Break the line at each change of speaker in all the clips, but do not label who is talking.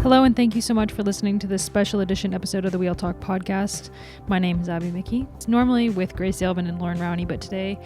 Hello, and thank you so much for listening to this special edition episode of the Wheel Talk podcast. My name is Abby Mickey. It's normally with Grace Albin and Lauren Rowney, but today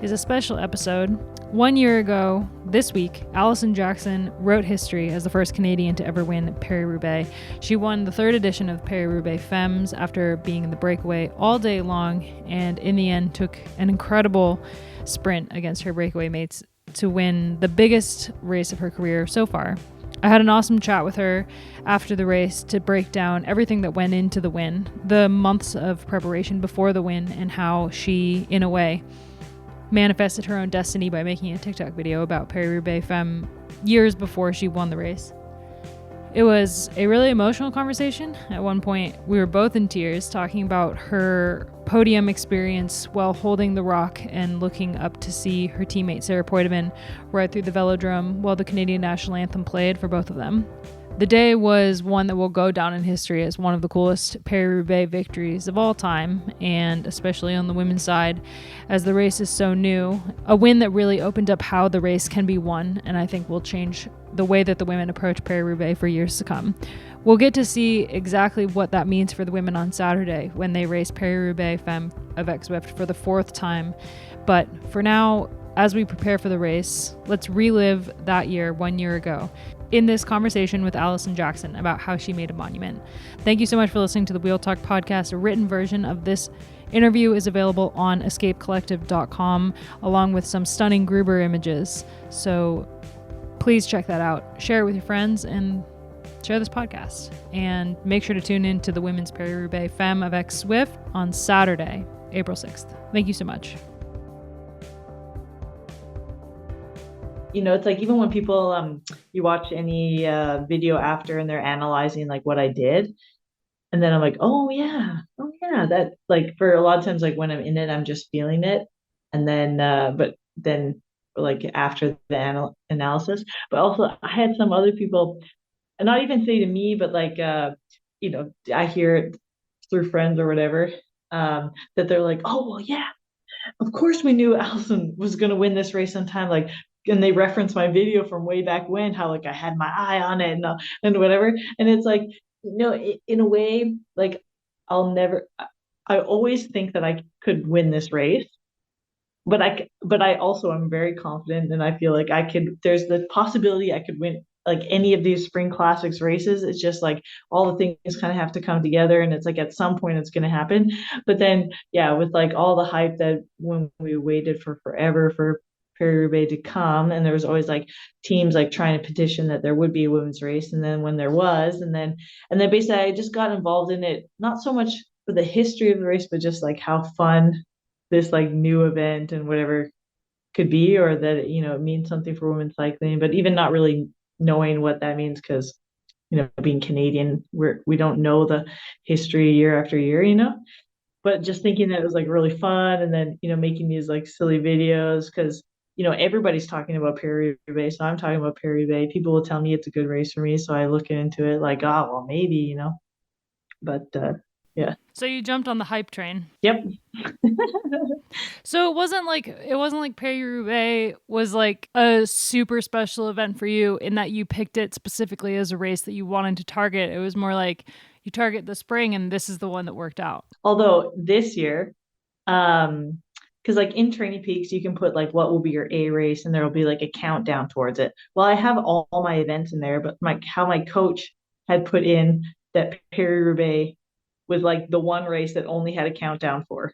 is a special episode. 1 year ago, this week, Alison Jackson wrote history as the first Canadian to ever win Paris-Roubaix. She won the third edition of Paris-Roubaix Femmes after being in the breakaway all day long, and in the end took an incredible sprint against her breakaway mates to win the biggest race of her career so far. I had an awesome chat with her after the race to break down everything that went into the win, the months of preparation before the win, and how she, in a way, manifested her own destiny by making a TikTok video about Paris-Roubaix Femme years before she won the race. It was a really emotional conversation. At one point, we were both in tears talking about her podium experience while holding the rock and looking up to see her teammate Sarah Poitevin ride through the velodrome while the Canadian national anthem played for both of them. The day was one that will go down in history as one of the coolest Paris-Roubaix victories of all time, and especially on the women's side, as the race is so new. A win that really opened up how the race can be won, and I think will change the way that the women approach Paris-Roubaix for years to come. We'll get to see exactly what that means for the women on Saturday when they race Paris-Roubaix Femme avec Zwift for the fourth time. But for now, as we prepare for the race, let's relive that year 1 year ago in this conversation with Alison Jackson about how she made a monument. Thank you so much for listening to the Wheel Talk podcast. A written version of this interview is available on escapecollective.com along with some stunning Gruber images. So please check that out. Share it with your friends and share this podcast. And make sure to tune in to the Women's Paris-Roubaix Femme avec Zwift on Saturday, April 6th. Thank you so much.
You know, it's like even when people you watch any video after and they're analyzing like what I did, and then I'm like, oh yeah, that, like, for a lot of times, like when I'm in it I'm just feeling it, and then but then like after the analysis. But also I had some other people, and not even say to me, but like you know, I hear it through friends or whatever, that they're like, oh well, yeah, of course we knew Alison was going to win this race on time. Like, and they reference my video from way back when, how like I had my eye on it and whatever. And it's like, you know, in a way, like I always think that I could win this race, but I also am very confident, and I feel like I could. There's the possibility I could win like any of these spring classics races. It's just like all the things kind of have to come together, and it's like at some point it's going to happen. But then, yeah, with like all the hype that when we waited for forever for Paris-Roubaix to come, and there was always like teams like trying to petition that there would be a women's race, and then when there was, and then basically I just got involved in it, not so much for the history of the race, but just like how fun this like new event and whatever could be, or that it means something for women's cycling, but even not really knowing what that means, because being Canadian, we don't know the history year after year, but just thinking that it was like really fun, and then making these like silly videos, because everybody's talking about Paris-Roubaix, so I'm talking about Paris-Roubaix. People will tell me it's a good race for me, so I look into it like, oh well, maybe, but yeah.
So you jumped on the hype train.
Yep.
So it wasn't like Paris-Roubaix was like a super special event for you in that you picked it specifically as a race that you wanted to target. It was more like you target the spring, and this is the one that worked out.
Although this year, because like in Training Peaks, you can put like what will be your A race, and there will be like a countdown towards it. Well, I have all my events in there, but how my coach had put in that Paris-Roubaix was like the one race that only had a countdown for.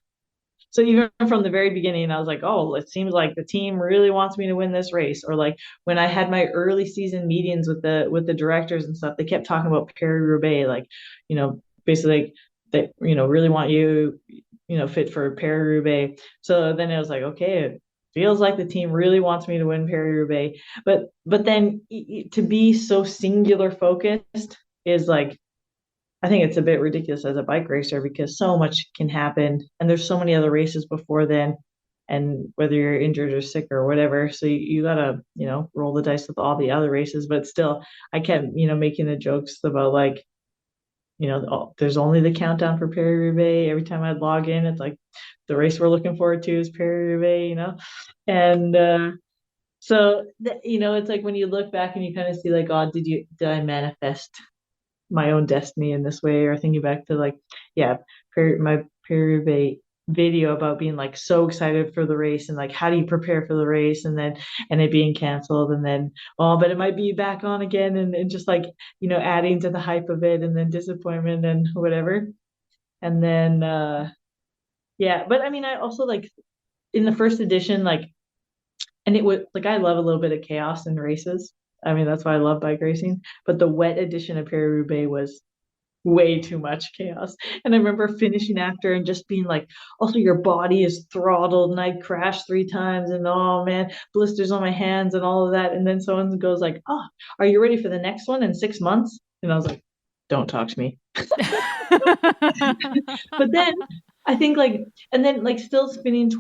So even from the very beginning, I was like, oh, it seems like the team really wants me to win this race. Or like when I had my early season meetings with the directors and stuff, they kept talking about Paris-Roubaix, like, basically they, really want you, fit for Paris-Roubaix. So then it was like, okay, it feels like the team really wants me to win Paris-Roubaix. But then to be so singular focused is like, I think it's a bit ridiculous as a bike racer, because so much can happen, and there's so many other races before then, and whether you're injured or sick or whatever, so you gotta roll the dice with all the other races. But still, I kept making the jokes about like there's only the countdown for Paris-Roubaix. Every time I'd log in, it's like the race we're looking forward to is Paris-Roubaix, and so it's like when you look back and you kind of see like, oh, did I manifest my own destiny in this way, or thinking back to like, yeah, my Paris video about being like so excited for the race and like how do you prepare for the race and then and it being canceled and then oh but it might be back on again and just like adding to the hype of it and then disappointment and whatever and then yeah but I mean I also like in the first edition like and it would like I love a little bit of chaos in races. I mean that's why I love bike racing, but the wet edition of Paris-Roubaix was way too much chaos. And I remember finishing after and just being like, also your body is throttled and I crashed 3 times and oh man, blisters on my hands and all of that. And then someone goes like, oh, are you ready for the next one in 6 months? And I was like, don't talk to me. But then I think like, and then like still finishing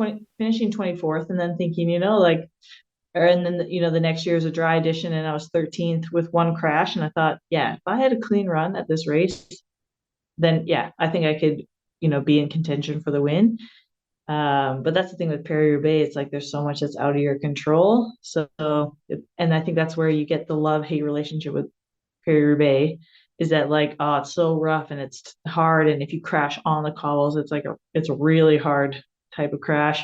24th and then thinking, like, or and then the next year is a dry edition and I was 13th with one crash and I thought, yeah, if I had a clean run at this race, then yeah, I think I could, be in contention for the win. But that's the thing with Paris-Roubaix, it's like there's so much that's out of your control. So, and I think that's where you get the love-hate relationship with Paris-Roubaix, is that like, oh, it's so rough and it's hard, and if you crash on the cobbles, it's a really hard type of crash.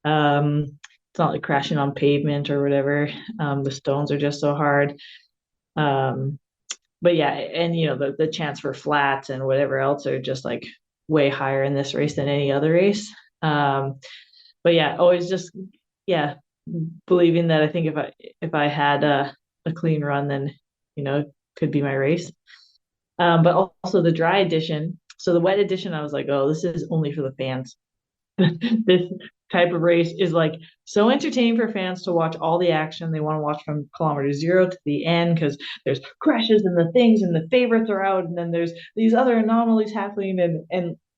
It's not like crashing on pavement or whatever. The stones are just so hard. Um, but yeah, and the chance for flats and whatever else are just like way higher in this race than any other race. Um, but yeah, always just yeah, believing that I think if I had a clean run, then could be my race. But also the dry edition. So the wet edition, I was like, oh, this is only for the fans. This type of race is like so entertaining for fans to watch all the action. They want to watch from kilometer 0 to the end because there's crashes and the things and the favorites are out and then there's these other anomalies happening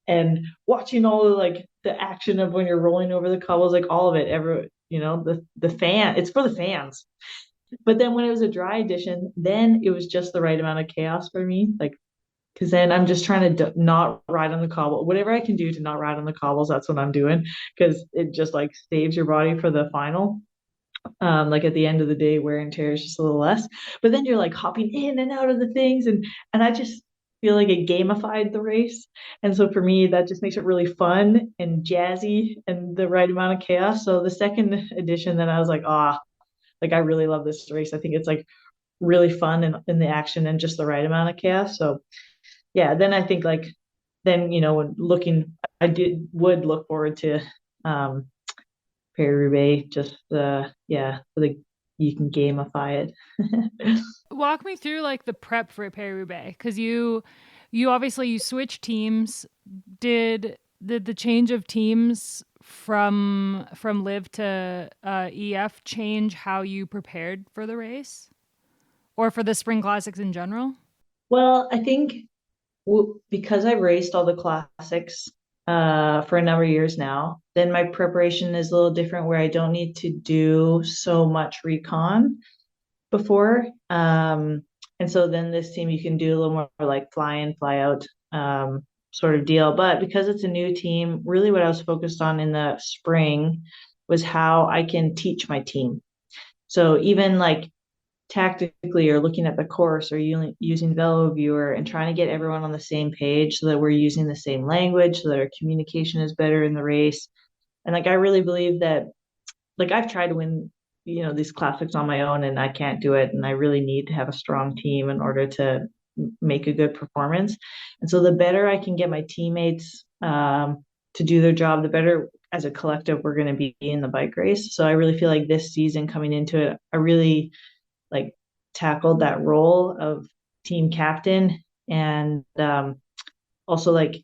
and watching all the like the action of when you're rolling over the cobbles, like all of it, the fan, it's for the fans. But then when it was a dry edition, then it was just the right amount of chaos for me. Like because then I'm just trying to not ride on the cobble. Whatever I can do to not ride on the cobbles, that's what I'm doing because it just like saves your body for the final. Like at the end of the day, wear and tear is just a little less. But then you're like hopping in and out of the things, and I just feel like it gamified the race. And so for me, that just makes it really fun and jazzy and the right amount of chaos. So the second edition, then I was like, ah, like I really love this race. I think it's like really fun and in the action and just the right amount of chaos. So yeah, then I think like then when looking, I would look forward to um Paris-Roubaix, just yeah, so like you can gamify it.
Walk me through like the prep for Paris-Roubaix because you obviously you switched teams. Did the change of teams from Live to EF change how you prepared for the race or for the spring classics in general?
Well, I think because I've raced all the classics for a number of years now, then my preparation is a little different where I don't need to do so much recon before. And so then this team you can do a little more like fly in, fly out sort of deal. But because it's a new team, really what I was focused on in the spring was how I can teach my team. So even like tactically or looking at the course or using VeloViewer and trying to get everyone on the same page so that we're using the same language so that our communication is better in the race. And like I really believe that like I've tried to win, these classics on my own and I can't do it. And I really need to have a strong team in order to make a good performance. And so the better I can get my teammates to do their job, the better as a collective we're going to be in the bike race. So I really feel like this season coming into it, I really like tackled that role of team captain and also like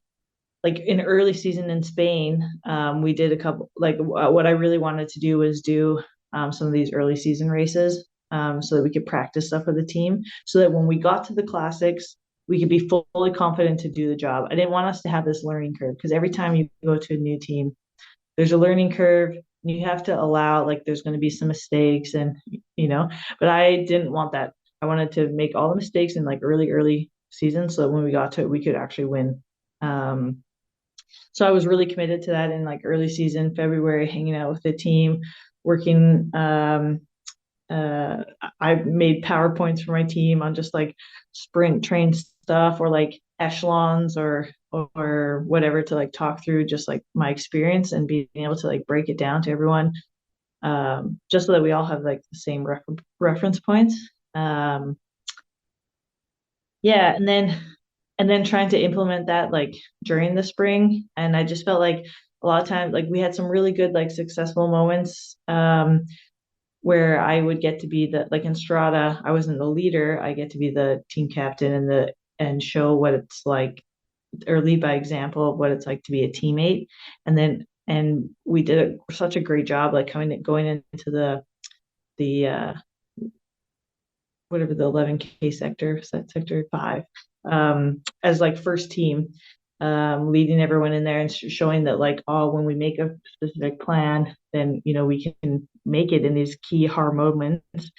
in early season in Spain, we did a couple like what I really wanted to do was do some of these early season races so that we could practice stuff with the team so that when we got to the classics, we could be fully confident to do the job. I didn't want us to have this learning curve because every time you go to a new team, there's a learning curve. You have to allow like there's going to be some mistakes and but I didn't want that. I wanted to make all the mistakes in like early season so that when we got to it, we could actually win. So I was really committed to that in like early season, February, hanging out with the team, working uh, I made PowerPoints for my team on just like sprint train stuff or like echelons or whatever to like talk through just like my experience and being able to like break it down to everyone, just so that we all have like the same reference points. Um, yeah, and then trying to implement that like during the spring, and I just felt like a lot of times like we had some really good like successful moments, where I would get to be the like in Strata, I wasn't the leader. I get to be the team captain and show what it's like, or lead by example of what it's like to be a teammate. And we did such a great job like going into the whatever the 11K sector, sector 5, as like first team, leading everyone in there and showing that like, oh, when we make a specific plan, then we can make it in these key hard moments,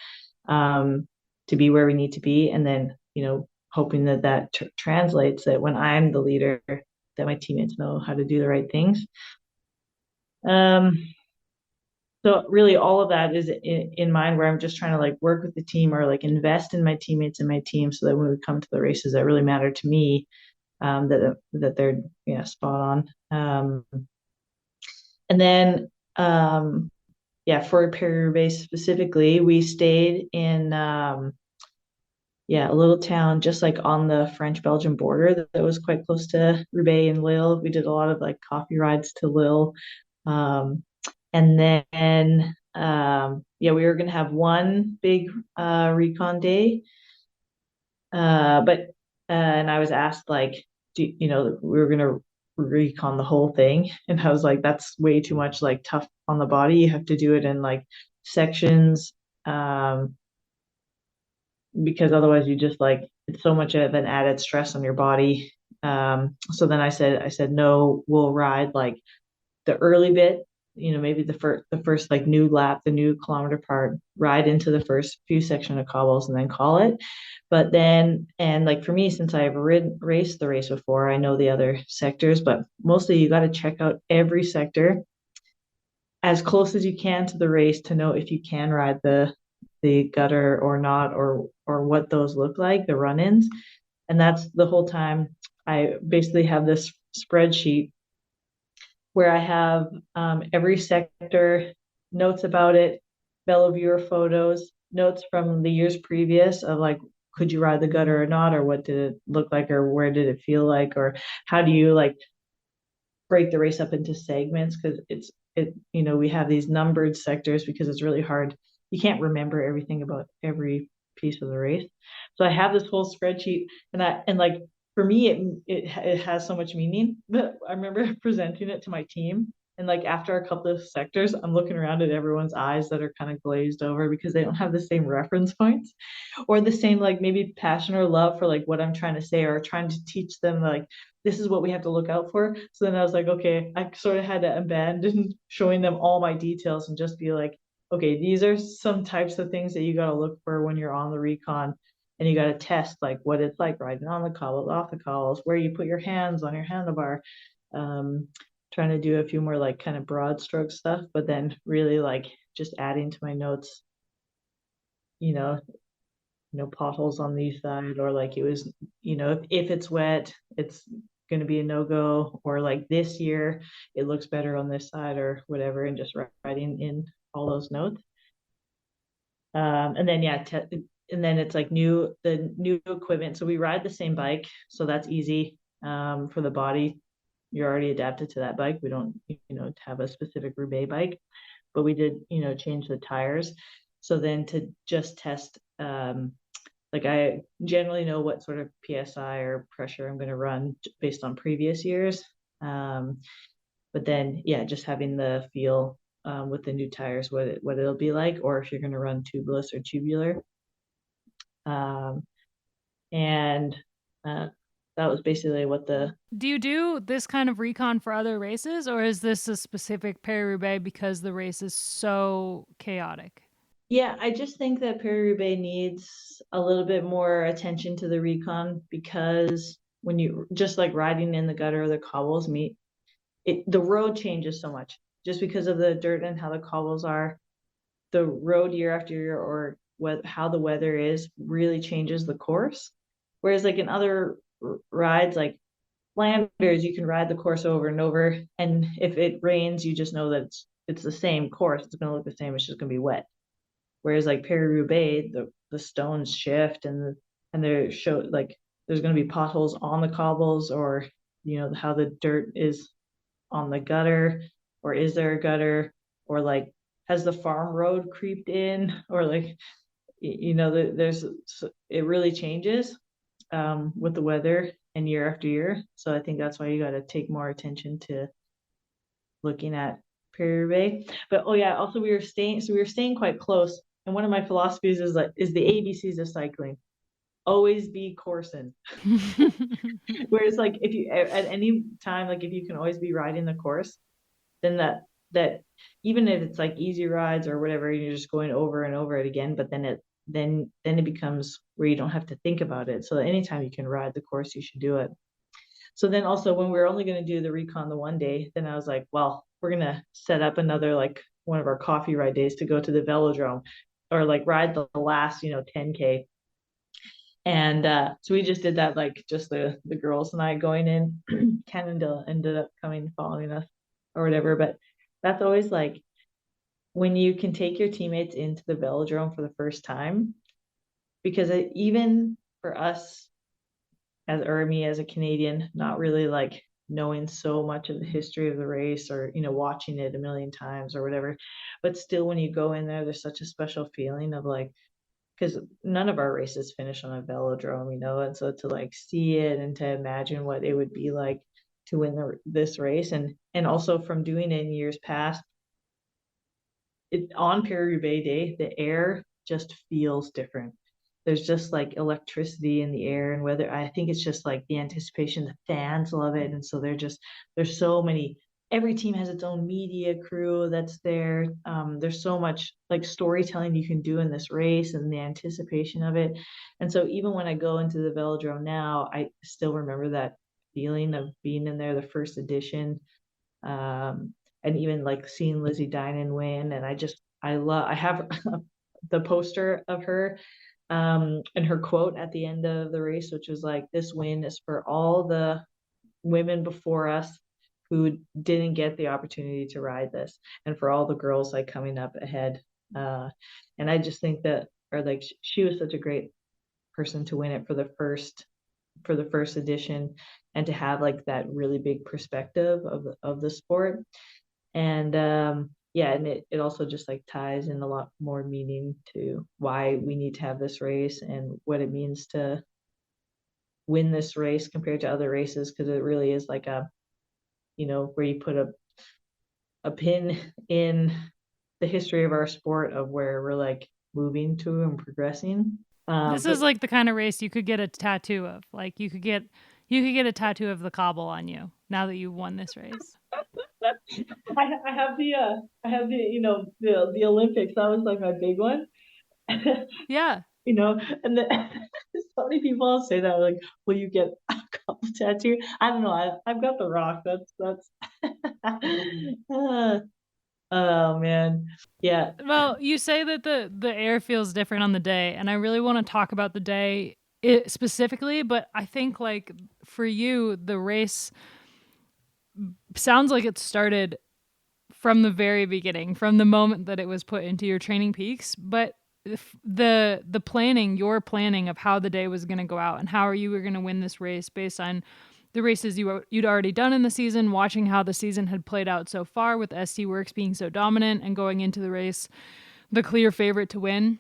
um, to be where we need to be, and then hoping that translates, that when I'm the leader, that my teammates know how to do the right things. Um, so really all of that is in mind, where I'm just trying to like work with the team or like invest in my teammates and my team, so that when we come to the races that really matter to me, that they're, yeah, spot on. And then yeah, for Paris specifically, we stayed in yeah, a little town just like on the French-Belgian border that was quite close to Roubaix and Lille. We did a lot of like coffee rides to Lille. Um, and then yeah, we were gonna have one big recon day. But and I was asked like, we were gonna recon the whole thing, and I was like, that's way too much like tough on the body. You have to do it in like sections, because otherwise you just like, it's so much of an added stress on your body. So then I said no, we'll ride like the early bit, maybe the first like new lap, the new kilometer part, ride into the first few section of cobbles and then call it. But then, and like for me, since I've raced the race before, I know the other sectors, but mostly you got to check out every sector as close as you can to the race to know if you can ride the gutter or not, or what those look like, the run-ins. And that's the whole time I basically have this spreadsheet where I have, every sector, notes about it, fellow viewer photos, notes from the years previous of like, could you ride the gutter or not, or what did it look like, or where did it feel like, or how do you like break the race up into segments, because we have these numbered sectors because it's really hard. You can't remember everything about every piece of the race. So I have this whole spreadsheet, and like for me it has so much meaning. But I remember presenting it to my team, and like after a couple of sectors, I'm looking around at everyone's eyes that are kind of glazed over because they don't have the same reference points, or the same like maybe passion or love for like what I'm trying to say, or trying to teach them like this is what we have to look out for. So then I was like, okay, I sort of had to abandon showing them all my details and just be like, okay, these are some types of things that you got to look for when you're on the recon. And you got to test like what it's like riding on the cobbles, off the cobbles, where you put your hands on your handlebar. Um, Trying to do a few more like kind of broad stroke stuff, but then really like just adding to my notes, you know, potholes on the side, or like it was, if it's wet, it's going to be a no-go, or like this year it looks better on this side or whatever, and just writing in all those notes. And then yeah, and then it's like the new equipment. So we ride the same bike, so that's easy. For the body, you're already adapted to that bike. We don't, have a specific Roubaix bike, but we did, change the tires. So then to just test, like I generally know what sort of PSI or pressure I'm going to run based on previous years. But then, yeah, just having the feel, with the new tires, what it'll be like, or if you're going to run tubeless or tubular. Um, and that was basically what the.
Do you do this kind of recon for other races, or is this a specific Paris-Roubaix because the race is so chaotic?
Yeah, I just think that Paris-Roubaix needs a little bit more attention to the recon, because when you just like riding in the gutter or the cobbles meet, the road changes so much just because of the dirt and how the cobbles are. the road year after year, or how the weather is, really changes the course. Whereas like in other rides, like Flanders, you can ride the course over and over, and if it rains, you just know that it's the same course. It's going to look the same. It's just going to be wet. Whereas like Paris-Roubaix, the stones shift, and they're show like there's going to be potholes on the cobbles, or how the dirt is on the gutter, or is there a gutter, or like has the farm road creeped in, or like there's it really changes with the weather and year after year. So I think that's why you got to take more attention to looking at Paris. But oh yeah, also we were staying quite close. And one of my philosophies is the ABCs of cycling. Always be coursing. Whereas like if you at any time, like if you can always be riding the course, then that even if it's like easy rides or whatever, you're just going over and over it again, but then it becomes where you don't have to think about it. So anytime you can ride the course, you should do it. So then also when we were only going to do the recon the one day, then I was like, well, we're going to set up another like one of our coffee ride days to go to the velodrome or like ride the last 10K. And so we just did that, like just the girls and I going in. Cannondale ended up coming following us or whatever. But that's always like when you can take your teammates into the velodrome for the first time, because even for us or me as a Canadian, not really like knowing so much of the history of the race, or watching it a million times or whatever, but still when you go in there, there's such a special feeling of like, because none of our races finish on a velodrome, and so to like see it and to imagine what it would be like to win this race, and also from doing it in years past, on Paris-Roubaix Day, the air just feels different. There's just like electricity in the air, and whether I think it's just like the anticipation, the fans love it, and so there's so many. Every team has its own media crew that's there. There's so much like storytelling you can do in this race and the anticipation of it. And so even when I go into the velodrome now, I still remember that feeling of being in there the first edition. And even like seeing Lizzie Dinan win. And I have the poster of her and her quote at the end of the race, which was like, this win is for all the women before us who didn't get the opportunity to ride this, and for all the girls like coming up ahead. And I just think that, or like she was such a great person to win it for the first edition, and to have like that really big perspective of the sport. And yeah, and it also just like ties in a lot more meaning to why we need to have this race and what it means to win this race compared to other races, because it really is like where you put a pin in the history of our sport, of where we're like moving to and progressing.
This is like the kind of race you could get a tattoo of. Like you could get a tattoo of the cobble on you now that you won this race.
I have the Olympics. That was like my big one.
Yeah.
And then so many people say that, like, will you get a couple tattoo? I don't know. I've got the Rock. That's oh man. Yeah.
Well, you say that the air feels different on the day, and I really want to talk about the day specifically, but I think like for you, the race sounds like it started from the very beginning, from the moment that it was put into your training peaks, but the planning, your planning of how the day was going to go out and how you were going to win this race based on the races you'd already done in the season, watching how the season had played out so far with ST Works being so dominant and going into the race the clear favorite to win.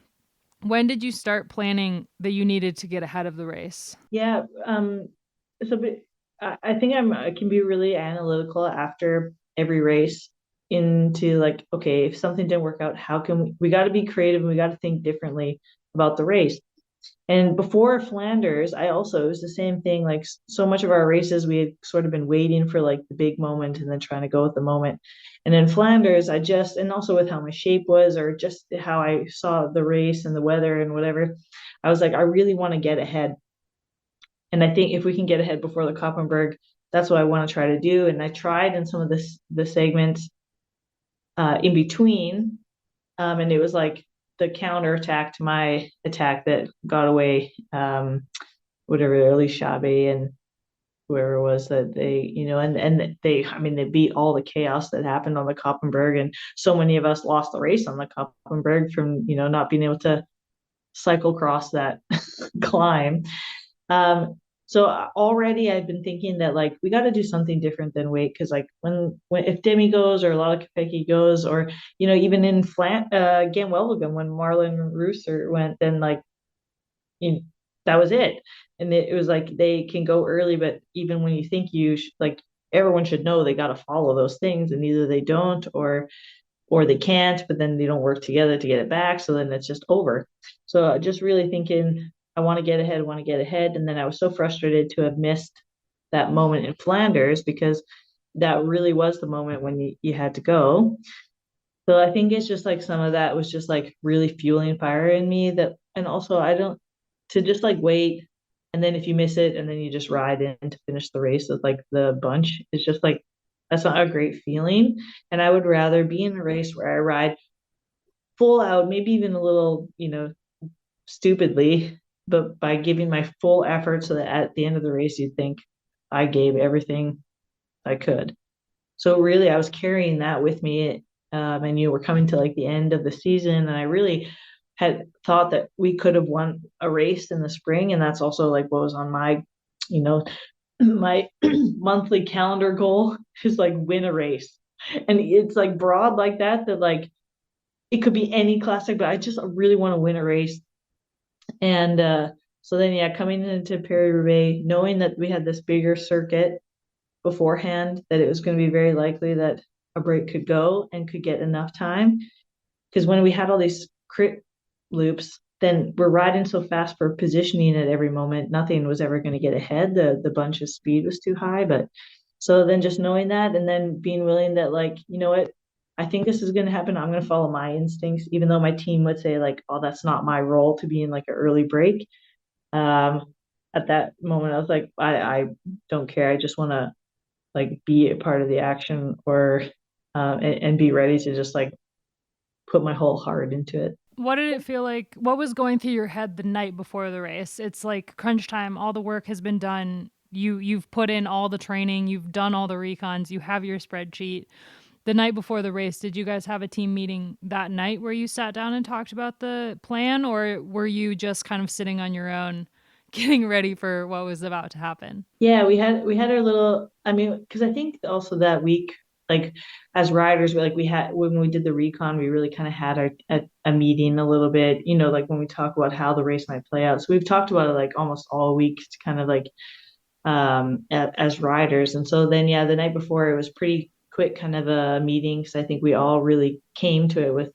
When did you start planning that you needed to get ahead of the race?
Yeah. So I think I can be really analytical after every race, into like, okay, if something didn't work out, how can we got to be creative, and we got to think differently about the race. And before Flanders, it was the same thing. Like so much of our races, we had sort of been waiting for like the big moment and then trying to go with the moment. And in Flanders, and also with how my shape was, or just how I saw the race and the weather and whatever, I was like, I really want to get ahead. And I think if we can get ahead before the Koppenberg, that's what I want to try to do. And I tried in some of the segments in between, And it was like the counter attack to my attack that got away. Whatever, early Shabe and whoever it was that they, and they, I mean, they beat all the chaos that happened on the Koppenberg, and so many of us lost the race on the Koppenberg from, not being able to cycle cross that climb. Um, so already I've been thinking that like we got to do something different than wait, because like when if Demi goes or a lot of Kopecky goes, or even in Ganwelligan when Marlon Rooster went, then like you that was it. And it was like they can go early, but even when you think like everyone should know they got to follow those things, and either they don't or they can't, but then they don't work together to get it back. So then it's just over. So just really thinking, I want to get ahead, I want to get ahead. And then I was so frustrated to have missed that moment in Flanders, because that really was the moment when you had to go. So I think it's just like some of that was just like really fueling fire in me, that, and also I don't, to just like wait. And then if you miss it and then you just ride in to finish the race with like the bunch, it's just like, that's not a great feeling. And I would rather be in a race where I ride full out, maybe even a little, stupidly, but by giving my full effort, so that at the end of the race, you think I gave everything I could. So really, I was carrying that with me. And we're coming to like the end of the season, and I really had thought that we could have won a race in the spring, and that's also like what was on my, you know, my monthly calendar goal is like win a race, and it's like broad like that, that like it could be any classic, but I just really want to win a race. And so then, yeah, coming into Paris-Roubaix, knowing that we had this bigger circuit beforehand, that it was going to be very likely that a break could go and could get enough time. Because when we had all these crit loops, then we're riding so fast for positioning at every moment, nothing was ever going to get ahead. The bunch's speed was too high. But so then just knowing that, and then being willing that, like, you know what, I think this is going to happen. I'm going to follow my instincts, even though my team would say like, oh, that's not my role to be in like an early break. Um, at that moment, I was like, I don't care. I just want to like be a part of the action, or and be ready to just like put my whole heart into it.
What did it feel like? What was going through your head the night before the race? It's like crunch time, all the work has been done. You've put in all the training, you've done all the recons, you have your spreadsheet. The night before the race, did you guys have a team meeting that night where you sat down and talked about the plan, or were you just kind of sitting on your own getting ready for what was about to happen?
Yeah, we had our little. I mean, because I think also that week, like as riders, we had when we did the recon, we really kind of had a meeting a little bit. Like when we talk about how the race might play out. So we've talked about it like almost all week, to kind of like as riders. And so then, yeah, the night before it was pretty quick kind of a meeting, because I think we all really came to it with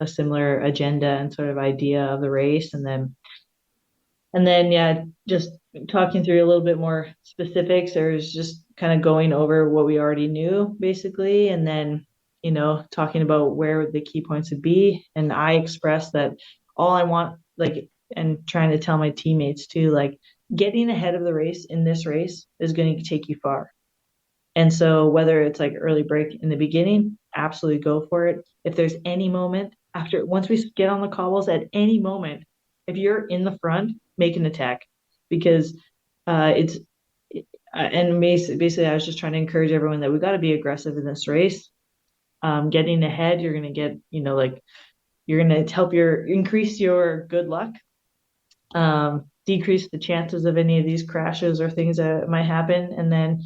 a similar agenda and sort of idea of the race. And then, yeah, just talking through a little bit more specifics. There's just kind of going over what we already knew, basically, and then, talking about where the key points would be. And I expressed that all I want, like, and trying to tell my teammates too, like, getting ahead of the race in this race is going to take you far. And so whether it's like early break in the beginning, absolutely go for it. If there's any moment once we get on the cobbles, at any moment, if you're in the front, make an attack, because it's and basically I was just trying to encourage everyone that we got to be aggressive in this race. Getting ahead, you're going to get, like you're going to help increase your good luck, decrease the chances of any of these crashes or things that might happen.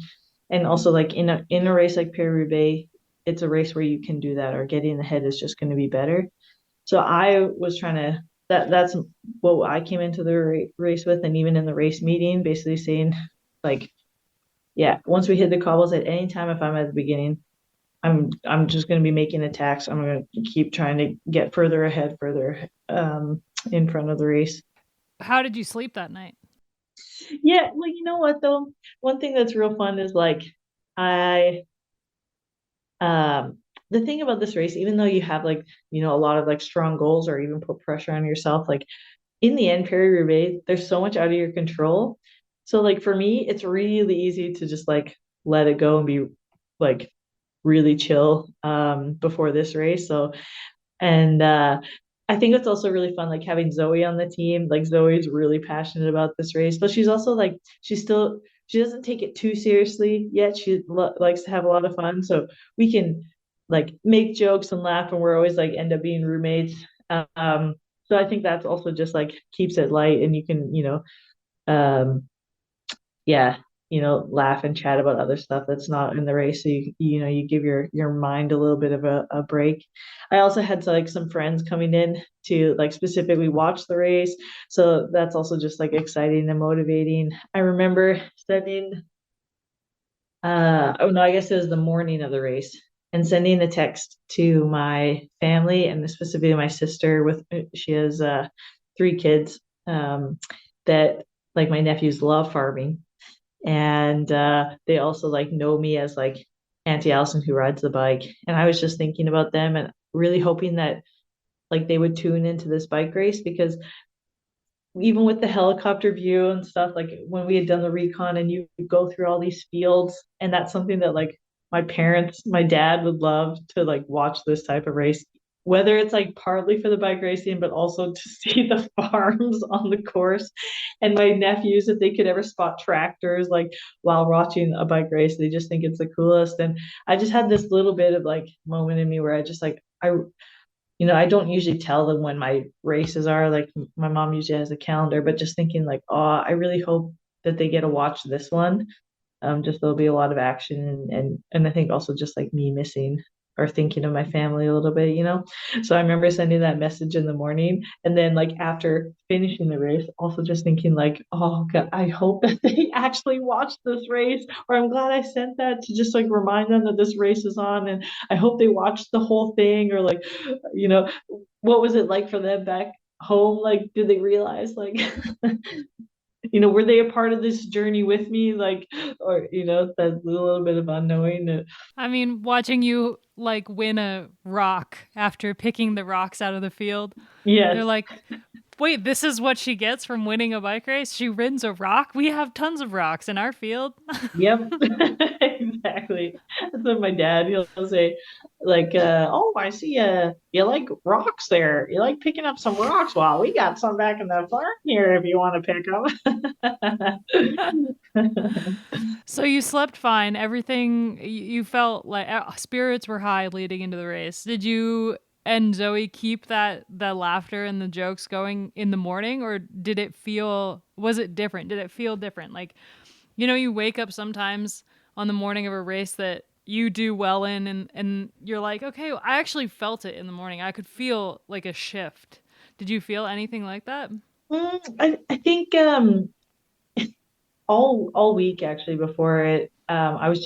And also like in a race like Paris-Roubaix, it's a race where you can do that, or getting ahead is just going to be better. So I was trying to, that's what I came into the race with. And even in the race meeting, basically saying like, yeah, once we hit the cobbles, at any time, if I'm at the beginning, I'm just going to be making attacks. I'm going to keep trying to get further ahead, further in front of the race.
How did you sleep that night?
Yeah, well, you know what though? One thing that's real fun is like I the thing about this race, even though you have like, a lot of like strong goals, or even put pressure on yourself, like in the end, Paris-Roubaix, there's so much out of your control. So like for me, it's really easy to just like let it go and be like really chill before this race. So And I think it's also really fun, like having Zoe on the team. Like Zoe's really passionate about this race, but she's also like she doesn't take it too seriously yet. She likes to have a lot of fun, so we can like make jokes and laugh, and we're always like end up being roommates. So I think that's also just like keeps it light, and you can um, yeah, laugh and chat about other stuff that's not in the race. So you give your mind a little bit of a break. I also had like some friends coming in to like specifically watch the race. So that's also just like exciting and motivating. I remember sending oh no, I guess it was the morning of the race and sending a text to my family and specifically my sister with she has three kids that like my nephews love farming and they also like know me as like Auntie Alison who rides the bike. And I was just thinking about them and really hoping that like they would tune into this bike race because even with the helicopter view and stuff, like when we had done the recon and you go through all these fields, and that's something that like my dad would love to like watch this type of race, whether it's like partly for the bike racing, but also to see the farms on the course. And my nephews, if they could ever spot tractors like while watching a bike race, they just think it's the coolest. And I just had this little bit of like moment in me where I just like I don't usually tell them when my races are. Like my mom usually has a calendar, but just thinking like, oh, I really hope that they get to watch this one. Just there'll be a lot of action and I think also just like me missing or thinking of my family a little bit. So I remember sending that message in the morning and then like after finishing the race, also just thinking like, oh God, I hope that they actually watch this race, or I'm glad I sent that to just like remind them that this race is on and I hope they watched the whole thing or like, you know, what was it like for them back home? Like, did they realize like were they a part of this journey with me? Like, or, that little bit of unknowing.
I mean, watching you like win a rock after picking the rocks out of the field, they're
Yes.
like, wait, this is what she gets from winning a bike race? She wins a rock? We have tons of rocks in our field.
Yep. Exactly. That's what my dad, he'll say, like, oh, I see you like rocks there. You like picking up some rocks. Well, we got some back in the farm here if you want to pick them.
So you slept fine. Everything you felt like spirits were high leading into the race. Did you and Zoe keep that laughter and the jokes going in the morning, or did it feel was it different? Did it feel different? Like, you wake up sometimes on the morning of a race that you do well in, and you're like, okay, I actually felt it in the morning. I could feel like a shift. Did you feel anything like that?
I think all week actually before it I was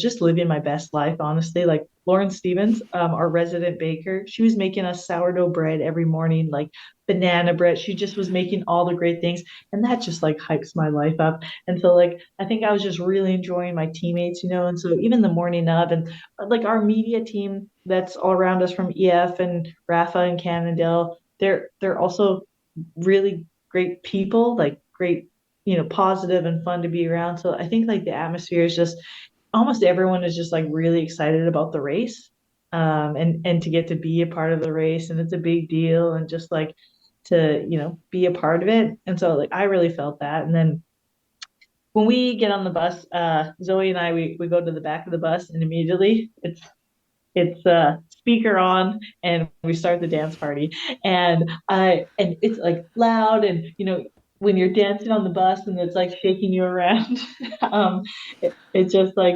just living my best life, honestly. Like Lauren Stevens, our resident baker, she was making us sourdough bread every morning, like banana bread. She just was making all the great things, and that just like hypes my life up. And so like I think I was just really enjoying my teammates. And so even the morning of, and like our media team that's all around us from EF and Rafa and Cannondale, they're also really great people, like great, positive and fun to be around. So I think like the atmosphere is just almost everyone is just like really excited about the race. And to get to be a part of the race, and it's a big deal, and just like to, be a part of it. And so like I really felt that. And then when we get on the bus, Zoe and I we go to the back of the bus and immediately it's speaker on and we start the dance party and it's like loud and when you're dancing on the bus and it's like shaking you around it's just like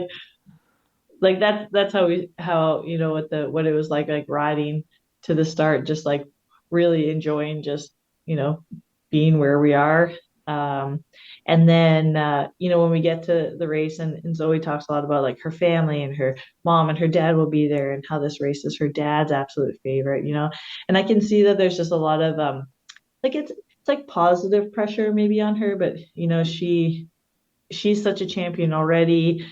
that's how what it was like riding to the start, just like really enjoying just you know being where we are. um and then when we get to the race, and Zoe talks a lot about like her family and her mom and her dad will be there and how this race is her dad's absolute favorite. And I can see that there's just a lot of like it's like positive pressure maybe on her, but she's such a champion already.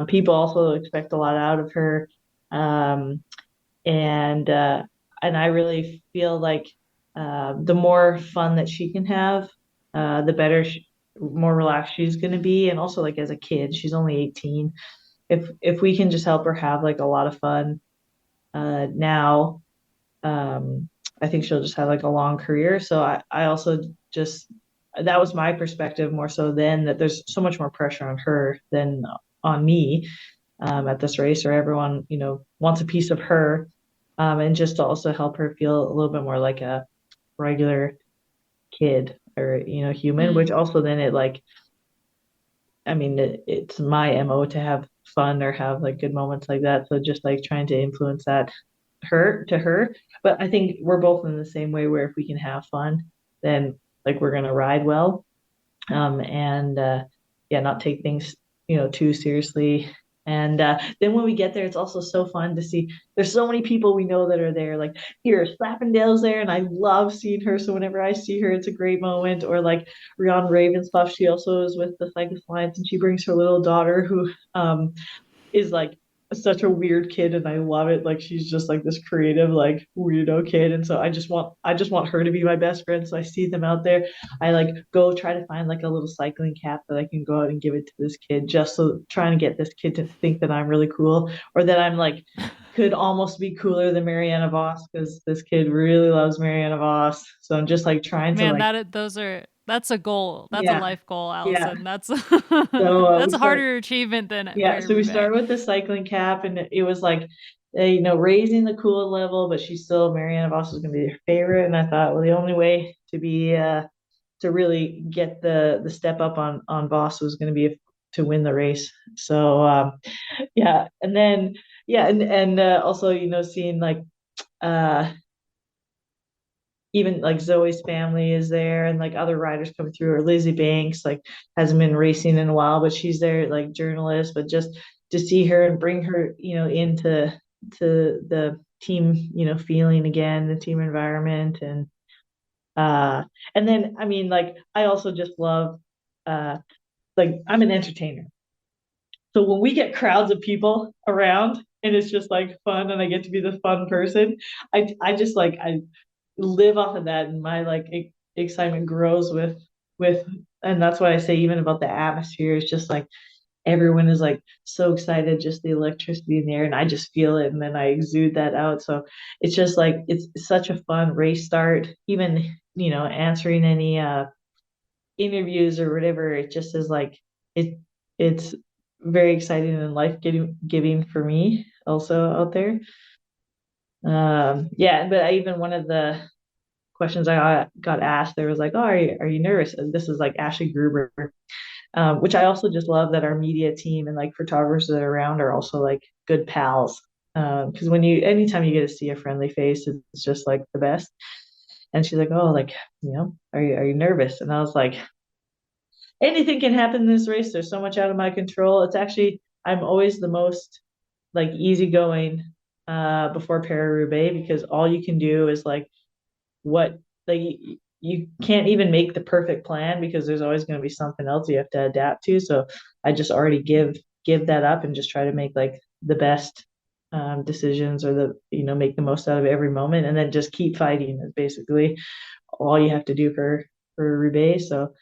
People also expect a lot out of her. Um, and I really feel like the more fun that she can have, the better, more relaxed she's going to be. And also, like as a kid, she's only 18. If we can just help her have like a lot of fun now, I think she'll just have like a long career. So I also just that was my perspective more so then that there's so much more pressure on her than on me at this race, or everyone, wants a piece of her, and just to also help her feel a little bit more like a regular kid or, human, which
Mm.
also then it like, I mean, it's my MO to have fun or have like good moments like that. So just like trying to influence that her. But I think we're both in the same way where if we can have fun, then like we're gonna ride well, and yeah, not take things too seriously. And then when we get there, it's also so fun to see. There's so many people we know that are there. Like here, Slappendale's there, and I love seeing her. So whenever I see her, it's a great moment. Or like Rihanna Ravenspuff, she also is with the Cyclist Alliance, and she brings her little daughter who is like such a weird kid, and I love it. Like she's just like this creative, like weirdo kid. And so I just want her to be my best friend. So I see them out there. I like go try to find like a little cycling cap that I can go out and give it to this kid, just so trying to get this kid to think that I'm really cool, or that I'm like could almost be cooler than Mariana Voss, because this kid really loves Mariana Voss. So I'm just like trying to
Man,
like,
that's a goal. That's a
yeah,
life goal,
yeah.
Allison. That's
So we
that's a
start.
harder achievement than
Yeah,
Paris
so we
Roubaix.
started with the cycling cap, and it was like, raising the cool level, but she's still Marianne Voss was going to be her favorite. And I thought, well, the only way to really get the step up on Voss was going to be to win the race. So yeah, and then yeah, and also seeing like uh even like Zoe's family is there, and like other riders coming through, or Lizzie Banks, like hasn't been racing in a while, but she's there, like journalist. But just to see her and bring her, into the team, feeling again, the team environment. Uh and then I mean, like I also just love, uh like I'm an entertainer. So when we get crowds of people around and it's just like fun and I get to be the fun person, I just like I live off of that, and my like excitement grows with and that's why I say even about the atmosphere. It's just like everyone is like so excited, just the electricity in the air, and I just feel it, and then I exude that out. So it's just like it's such a fun race start. Even answering any interviews or whatever, it just is like it's very exciting and life giving for me also out there. Yeah, but even one of the questions I got asked, there was like, "Oh, are you nervous?" And this is like Ashley Gruber, which I also just love that our media team and like photographers that are around are also like good pals. Because anytime you get to see a friendly face, it's just like the best. And she's like, "Oh, like, are you nervous?" And I was like, "Anything can happen in this race. There's so much out of my control. It's actually I'm always the most like easygoing before Paris-Roubaix, because all you can do is like what like you can't even make the perfect plan, because there's always going to be something else you have to adapt to. So I just already give that up and just try to make like the best decisions, or the make the most out of every moment, and then just keep fighting is basically all you have to do for Roubaix. So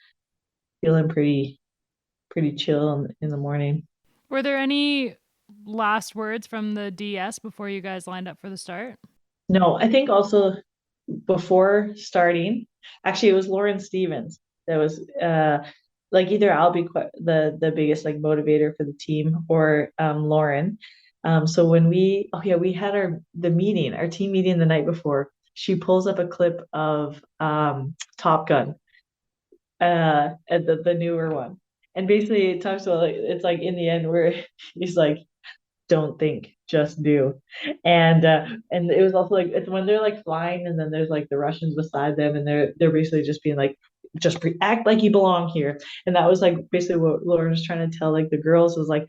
feeling pretty chill in the morning.
Were there any last words from the DS before you guys lined up for the start?
No, I think also before starting, actually it was Lauren Stevens that was like either I'll be the biggest like motivator for the team, or Lauren. So when we had our team meeting the night before, she pulls up a clip of Top Gun, at the newer one. And basically it talks about like it's like in the end where he's like, don't think, just do. And it was also like it's when they're like flying, and then there's like the Russians beside them, and they're basically just being like, act like you belong here. And that was like basically what Lauren was trying to tell like the girls, was like,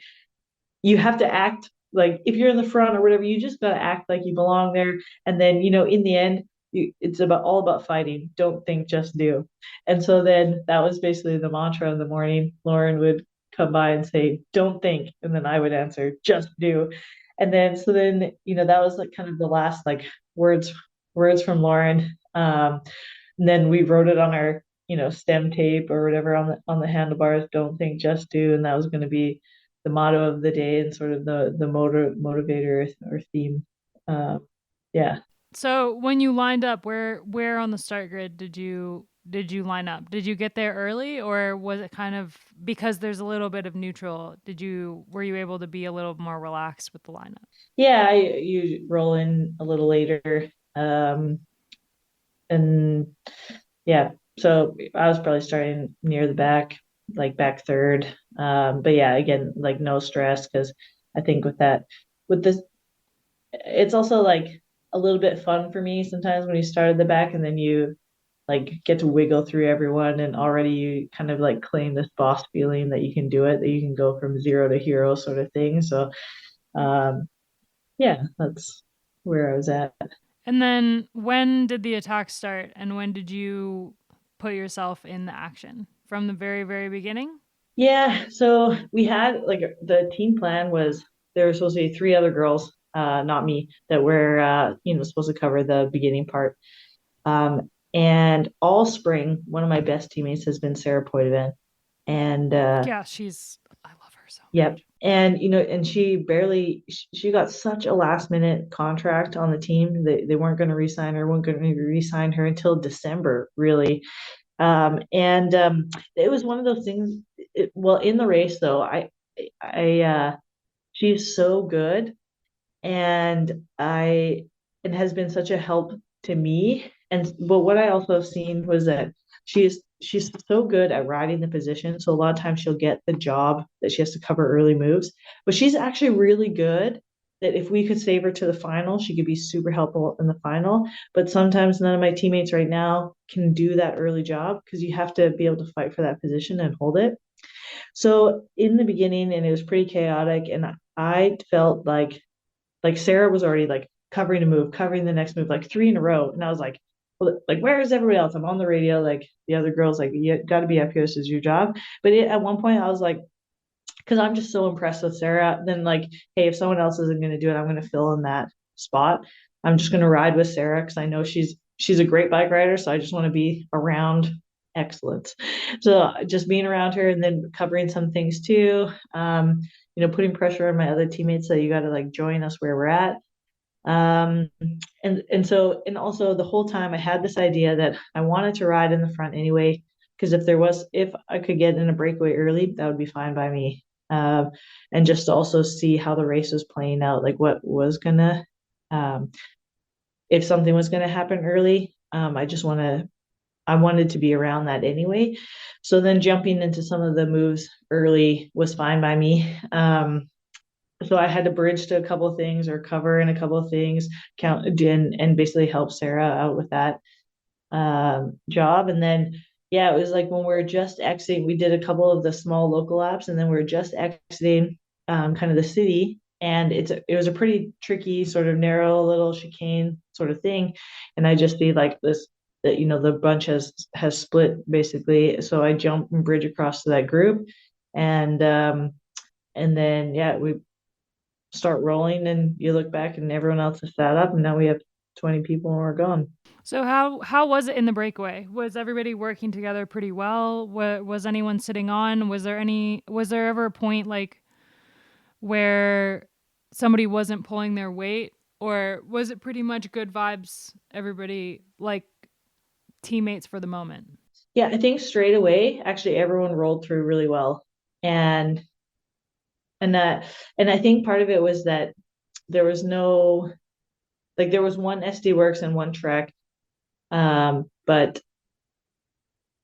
you have to act like if you're in the front or whatever, you just gotta act like you belong there. And then, in the end, it's all about fighting. Don't think, just do. And so then that was basically the mantra in the morning. Lauren would come by and say, "Don't think," and then I would answer, "Just do." And then that was like kind of the last like words from Lauren. And then we wrote it on our stem tape or whatever on the handlebars, "Don't think, just do." And that was going to be the motto of the day, and sort of the motivator or theme. Yeah.
So when you lined up, where on the start grid did you line up? Did you get there early, or was it kind of because there's a little bit of neutral? Were you able to be a little more relaxed with the lineup?
Yeah, you roll in a little later. Um, and yeah, so I was probably starting near the back, like back third. But yeah, again, like no stress because I think with this, it's also like a little bit fun for me sometimes when you start at the back and then you like get to wiggle through everyone and already you kind of like claim this boss feeling that you can do it, that you can go from zero to hero sort of thing. So um, yeah, that's where I was at.
And then when did the attack start, and when did you put yourself in the action? From the very, very beginning?
Yeah, so we had like the team plan was there were supposed to be three other girls, not me, that were supposed to cover the beginning part. And all spring, one of my best teammates has been Sarah Poitevin. And
Yeah, I love her so
yep.
much.
And and she got such a last minute contract on the team. They weren't going to re-sign her, weren't going to re-sign her until December, really. And it was one of those things. Well, in the race though, I she's so good, and I it has been such a help to me. And but what I also have seen was that she's so good at riding the position. So a lot of times she'll get the job that she has to cover early moves, but she's actually really good. That if we could save her to the final, she could be super helpful in the final. But sometimes none of my teammates right now can do that early job because you have to be able to fight for that position and hold it. So in the beginning, and it was pretty chaotic, and I felt like Sarah was already like covering a move, covering the next move, like three in a row. And I was like, well, like, where is everybody else? I'm on the radio. Like the other girls, like, you got to be up here. This is your job. But at one point, I was like, because I'm just so impressed with Sarah, then like, hey, if someone else isn't going to do it, I'm going to fill in that spot. I'm just going to ride with Sarah because I know she's a great bike rider. So I just want to be around excellence. So just being around her and then covering some things too. Putting pressure on my other teammates that you got to like join us where we're at. Um, and also the whole time I had this idea that I wanted to ride in the front anyway, because if I could get in a breakaway early, that would be fine by me. And just to also see how the race was playing out, like um, if something was gonna happen early, I wanted to be around that anyway. So then jumping into some of the moves early was fine by me. So I had to bridge to a couple of things or cover in a couple of things, count and basically help Sarah out with that job. And then yeah, it was like when we were just exiting, we did a couple of the small local apps, and then we were just exiting kind of the city. And it was a pretty tricky, sort of narrow little chicane sort of thing. And I just see like this that the bunch has split basically. So I jump and bridge across to that group, and then yeah, we start rolling, and you look back and everyone else is sat up, and now we have 20 people and we're gone.
So how was it in the breakaway? Was everybody working together pretty well? Was anyone sitting on? Was there ever a point like where somebody wasn't pulling their weight, or was it pretty much good vibes, everybody like teammates for the moment?
Yeah, I think straight away actually everyone rolled through really well. And and that and I think part of it was that there was no like there was one SD Works and one Trek, but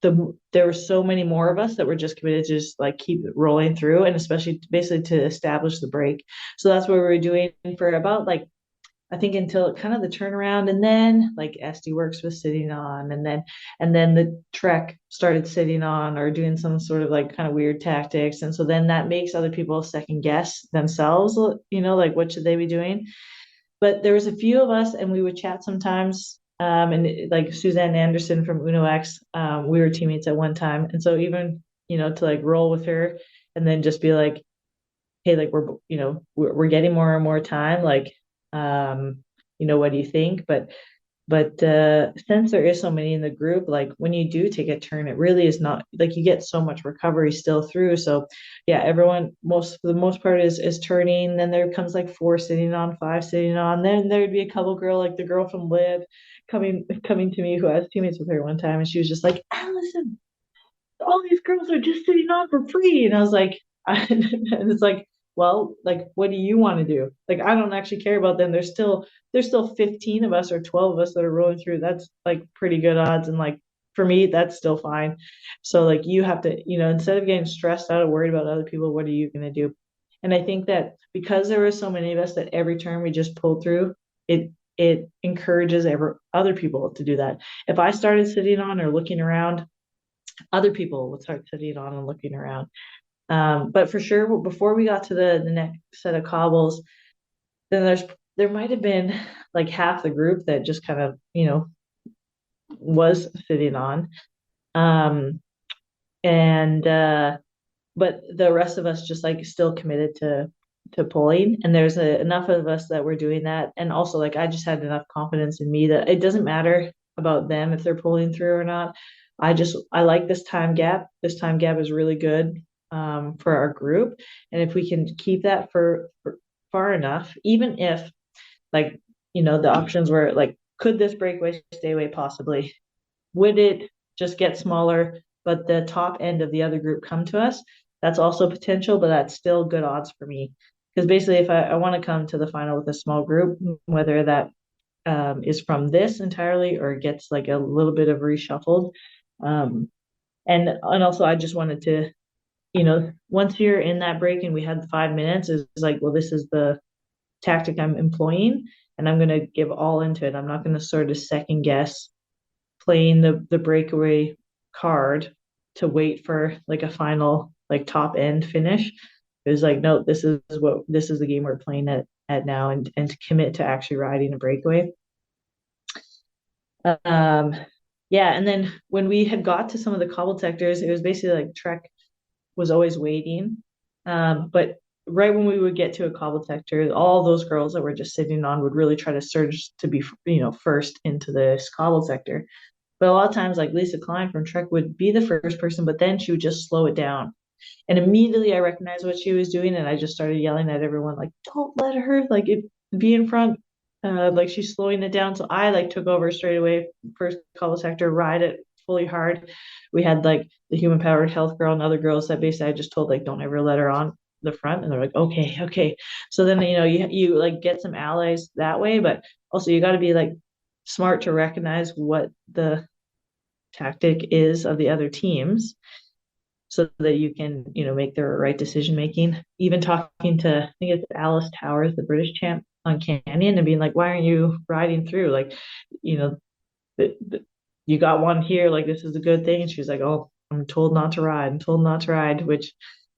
there were so many more of us that were just committed to just like keep rolling through, and especially basically to establish the break. So that's what we were doing for about like I think until kind of the turnaround, and then like SD Works was sitting on, and then the Trek started sitting on or doing some sort of like kind of weird tactics, and so then that makes other people second guess themselves, like what should they be doing. But there was a few of us, and we would chat sometimes. Like Suzanne Anderson from Uno X, we were teammates at one time, and so even to like roll with her, and then just be like, hey, like we're getting more and more time, like, what do you think? But But since there is so many in the group, like when you do take a turn, it really is not like you get so much recovery still through. So yeah, everyone most for the most part is turning. Then there comes like four sitting on, five sitting on. Then there'd be a couple girl like the girl from Liv coming to me who I was teammates with her one time, and she was just like, Allison, all these girls are just sitting on for free. And I was like, and it's like, well, like, what do you want to do? Like, I don't actually care about them. There's still 15 of us or 12 of us that are rolling through. That's like pretty good odds. And like, for me, that's still fine. So like, you have to, instead of getting stressed out or worried about other people, what are you going to do? And I think that because there were so many of us that every turn we just pulled through, it encourages other people to do that. If I started sitting on or looking around, other people would start sitting on and looking around. But for sure, before we got to the next set of cobbles, then there might have been like half the group that just kind of was sitting on, um, and but the rest of us just like still committed to pulling. And there's enough of us that were doing that, and also like I just had enough confidence in me that it doesn't matter about them if they're pulling through or not. I like this time gap. This time gap is really good for our group, and if we can keep that for far enough, even if like the options were like, could this breakaway stay away possibly? Would it just get smaller, but the top end of the other group come to us? That's also potential, but that's still good odds for me. Because basically, if I want to come to the final with a small group, whether that is from this entirely or gets like a little bit of reshuffled. Um, and also, I just wanted to, once you're in that break and we had 5 minutes, is like, well, this is the tactic I'm employing, and I'm going to give all into it. I'm not going to sort of second guess playing the breakaway card to wait for like a final like top end finish. It was like, no, this is the game we're playing at now, and to commit to actually riding a breakaway. Um, yeah, and then when we had got to some of the cobbled sectors, it was basically like Trek was always waiting. But right when we would get to a cobbled sector, all those girls that were just sitting on would really try to surge to be, first into this cobbled sector. But a lot of times, like Lisa Klein from Trek would be the first person, but then she would just slow it down. And immediately I recognized what she was doing, and I just started yelling at everyone, like, don't let her be in front. Like she's slowing it down. So I like took over straight away, first call sector, ride it fully hard. We had like the human powered health girl and other girls that basically I just told like, don't ever let her on the front. And they're like, okay, okay. So then you like get some allies that way, but also you got to be like smart to recognize what the tactic is of the other teams so that you can, make the right decision making. Even talking to, I think it's Alice Towers, the British champ on Canyon, and being like, why aren't you riding through? Like, you know, you got one here, like this is a good thing. And she was like, oh, I'm told not to ride. I'm told not to ride, which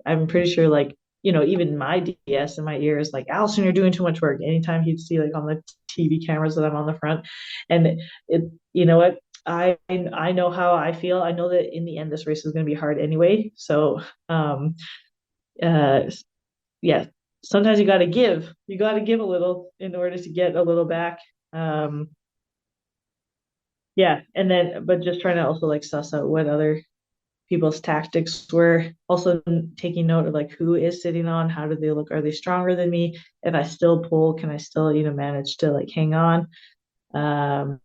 I'm pretty sure like, even my DS in my ears, like, Alison, you're doing too much work. Anytime he'd see like on the TV cameras that I'm on the front. And you know what? I know how I feel. I know that in the end this race is going to be hard anyway. So uh yeah, sometimes you got to give. You got to give a little in order to get a little back. Um yeah, and then but just trying to also like suss out what other people's tactics were. Also taking note of like who is sitting on, how do they look? Are they stronger than me? If I still pull, can I still, manage to like hang on? Um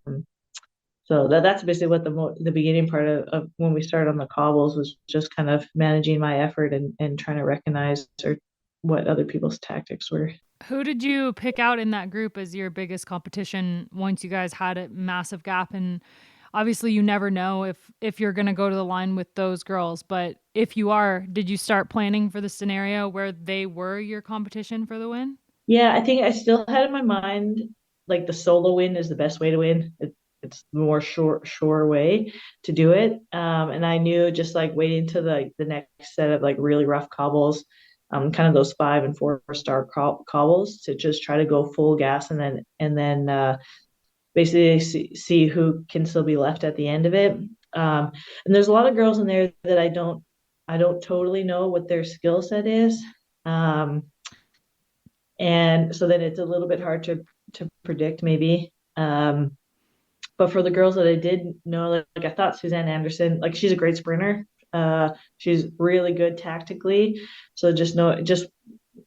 So that's basically what the beginning part of when we started on the cobbles was just kind of managing my effort and trying to recognize or what other people's tactics were.
Who did you pick out in that group as your biggest competition once you guys had a massive gap? And obviously you never know if you're going to go to the line with those girls, but if you are, did you start planning for the scenario where they were your competition for the win?
Yeah, I think I still had in my mind like the solo win is the best way to win. It's the more sure way to do it. And I knew just like waiting to the next set of like really rough cobbles, kind of those 5 and 4 star cobbles to just try to go full gas and then basically see who can still be left at the end of it. And there's a lot of girls in there that I don't totally know what their skill set is. Um, and so then it's a little bit hard to predict maybe. But for the girls that I did know, like I thought Suzanne Anderson, like she's a great sprinter. She's really good tactically. So just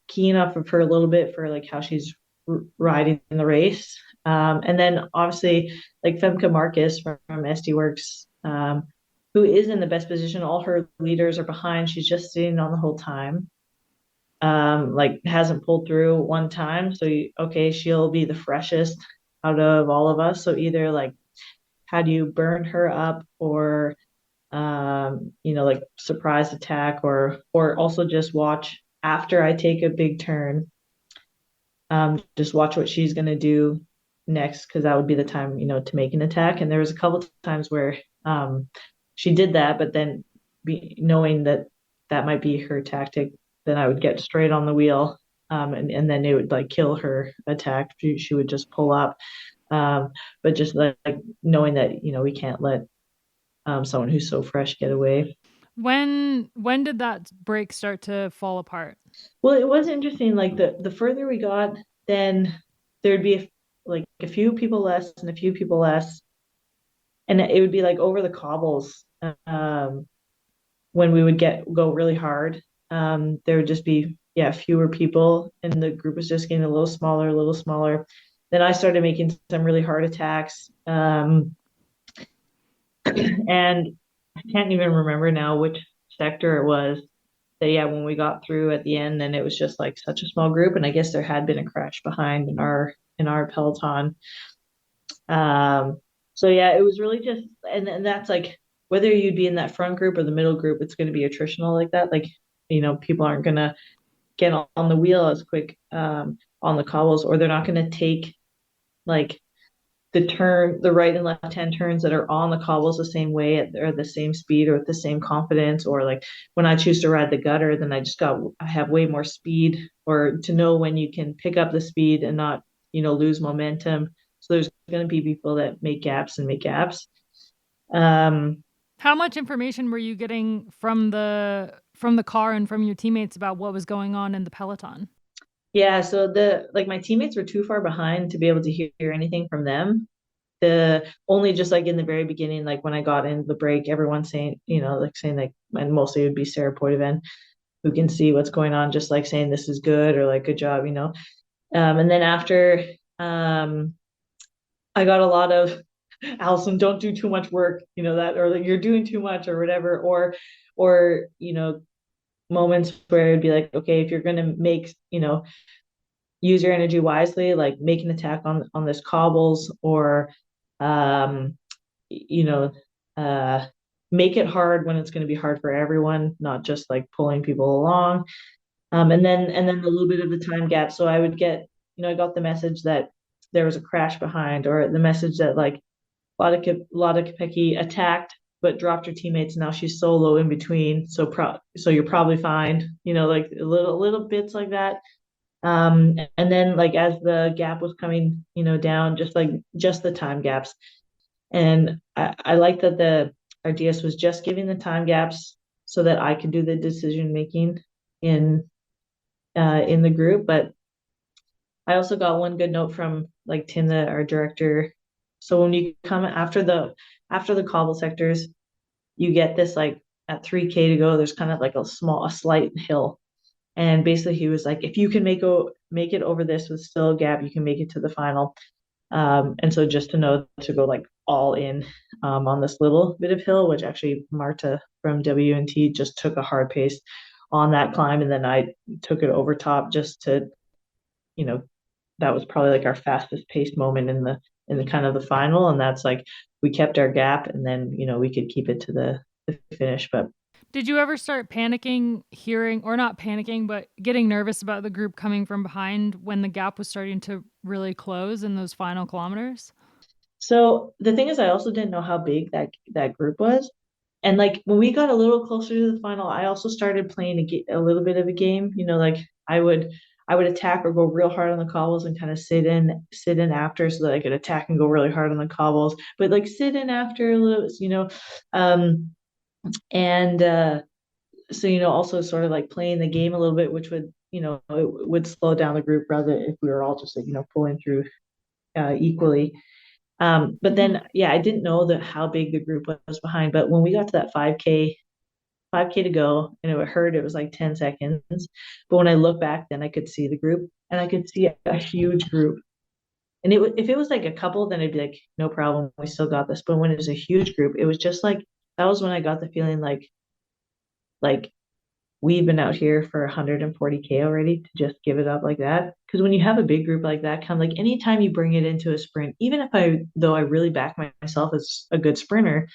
keying up of her a little bit for like how she's riding in the race. And then obviously like Femke Marcus from SD Works, who is in the best position. All her leaders are behind. She's just sitting on the whole time. Like hasn't pulled through one time. So okay, she'll be the freshest out of all of us. So either like how do you burn her up or like surprise attack or also just watch after I take a big turn, just watch what she's going to do next because that would be the time, to make an attack. And there was a couple of times where she did that, but then knowing that that might be her tactic, then I would get straight on the wheel, and then it would like kill her attack. She would just pull up. But just like knowing that, we can't let someone who's so fresh get away.
When did that break start to fall apart?
Well, it was interesting. Like the further we got, then there'd be like a few people less and a few people less, and it would be like over the cobbles. When we would go really hard, there would just be fewer people, and the group was just getting a little smaller, a little smaller. Then I started making some really hard attacks, and I can't even remember now which sector it was. That when we got through at the end, then it was just like such a small group, and I guess there had been a crash behind in our peloton. So it was really just, and that's like whether you'd be in that front group or the middle group, it's going to be attritional like that. Like people aren't going to get on the wheel as quick on the cobbles, or they're not going to take like the right and left hand turns that are on the cobbles the same way or the same speed or with the same confidence. Or like when I choose to ride the gutter, then I have way more speed, or to know when you can pick up the speed and not lose momentum. So there's going to be people that make gaps and make gaps.
How much information were you getting from the car and from your teammates about what was going on in the peloton?
Yeah, so my teammates were too far behind to be able to hear anything from them. The only just like in the very beginning, like when I got in the break, everyone saying, and mostly it would be Sarah Poitevin, who can see what's going on, just like saying this is good or like good job. And then after, I got a lot of Alison, don't do too much work, that, or like you're doing too much or whatever, or moments where it'd be like, okay, if you're gonna use your energy wisely, like make an attack on this cobbles, or um, you know, uh, make it hard when it's going to be hard for everyone, not just like pulling people along. And then a little bit of the time gap. So I would get, I got the message that there was a crash behind, or the message that like Lotta Kopecky attacked but dropped her teammates. Now she's solo in between. So you're probably fine. Like little bits like that. And then like as the gap was coming, down, just the time gaps. And I like that the RDS was just giving the time gaps so that I could do the decision making in in the group. But I also got one good note from like Tim, our director. So when you come after the cobble sectors, you get this like at 3K to go, there's kind of like a slight hill. And basically he was like, if you can make it over this with still a gap, you can make it to the final. And so just to know to go like all in on this little bit of hill, which actually Marta from WNT just took a hard pace on that climb, and then I took it over top just to, you know, that was probably like our fastest paced moment in the kind of the final, and that's like we kept our gap, and then we could keep it to the finish. But
Did you ever start panicking, hearing, or not panicking, but getting nervous about the group coming from behind when the gap was starting to really close in those final kilometers?
so the thing is, I also didn't know how big that group was. And like when we got a little closer to the final, I also started playing a little bit of a game. Like I would attack or go real hard on the cobbles and kind of sit in after so that I could attack and go really hard on the cobbles, but like sit in after a little. Um, and so also sort of like playing the game a little bit, which would slow down the group rather if we were all just like pulling through equally. But
Hmm.
then, yeah, I didn't know that how big the group was behind. But when we got to that 5K to go, and it was like 10 seconds. But when I look back, then I could see the group, and I could see a huge group. And if it was like a couple, then I'd be like, no problem, we still got this. But when it was a huge group, it was just like that was when I got the feeling like we've been out here for 140K already to just give it up like that. Because when you have a big group like that, kind of like anytime you bring it into a sprint, even if though I really back myself as a good sprinter,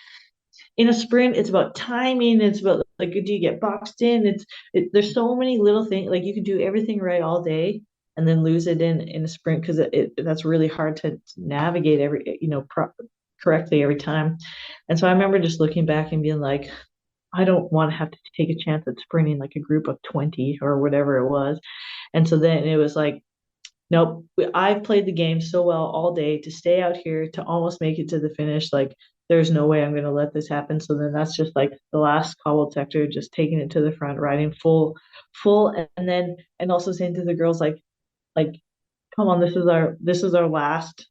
in a sprint, it's about timing. It's about like, do you get boxed in? There's so many little things. Like you can do everything right all day and then lose it in a sprint because that's really hard to navigate correctly every time. And so I remember just looking back and being like, I don't want to have to take a chance at sprinting like a group of 20 or whatever it was. And so then it was like, nope, I've played the game so well all day to stay out here to almost make it to the finish. Like, there's no way I'm going to let this happen. So then that's just like the last cobbled sector, just taking it to the front, riding full, and also saying to the girls like, come on, this is our last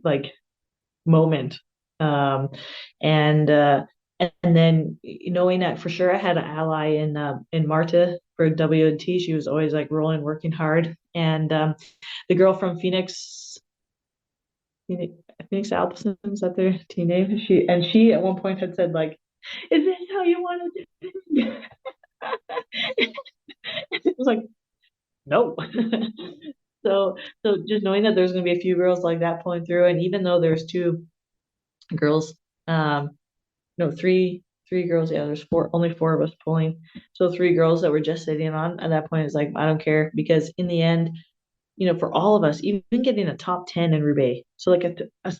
like moment. Um, and then knowing that for sure, I had an ally in Marta for WNT. She was always like rolling, working hard, and the girl from Phoenix Alison, is that their team name? She at one point had said like, "Is this how you want to do it?" It was like, no. so so just knowing that there's going to be a few girls like that pulling through, and even though there's two girls, no, three girls. Yeah, there's only four of us pulling. So three girls that were just sitting on at that point is like, I don't care because in the end, for all of us, even getting a top 10 in Roubaix. So like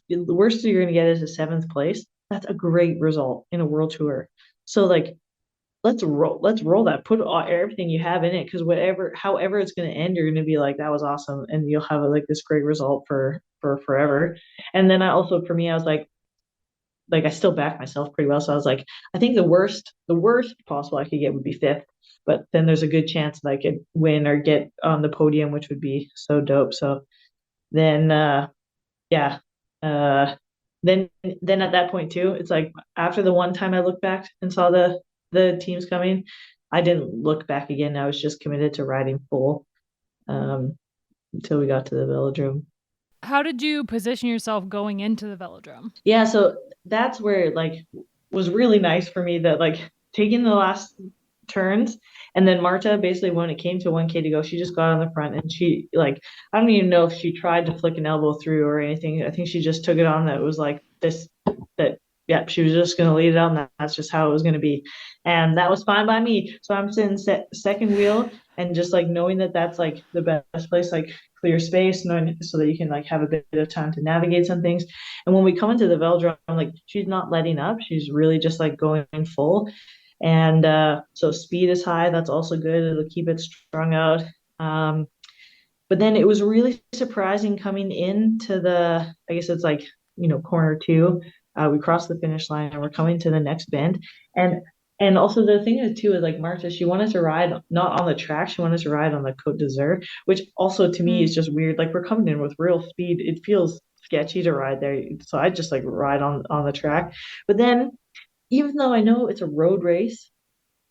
the worst you're going to get is a seventh place. That's a great result in a world tour. So like, let's roll that, put everything you have in it. Cause however it's going to end, you're going to be like, that was awesome. And you'll have like this great result for forever. And then for me, I was like I still back myself pretty well. So I was like, I think the worst possible I could get would be fifth, but then there's a good chance that I could win or get on the podium, which would be so dope. So then, yeah, uh, then at that point too, it's like after the one time I looked back and saw the teams coming, I didn't look back again. I was just committed to riding full um, until we got to the velodrome.
How did you position yourself going into the velodrome?
Yeah, so that's where it like was really nice for me that like taking the last turns and then Marta basically when it came to 1K to go, she just got on the front and she like I don't even know if she tried to flick an elbow through or anything. I think she just took it on that it was like this that yeah, she was just gonna lead it on that. That's just how it was gonna be. And that was fine by me. So I'm sitting second wheel and just like knowing that that's like the best place, like clear space, knowing so that you can like have a bit of time to navigate some things. And when we come into the velodrome, like she's not letting up. She's really just like going full. And so speed is high. That's also good. It'll keep it strung out. Um, but then it was really surprising coming into I guess it's like, corner two. We crossed the finish line and we're coming to the next bend. And and also the thing is too is like Marta, she wanted to ride not on the track, she wanted to ride on the Côte d'Azur, which also to me
Hmm.
is just weird. Like we're coming in with real speed. It feels sketchy to ride there. So I just like ride on the track. But then even though I know it's a road race,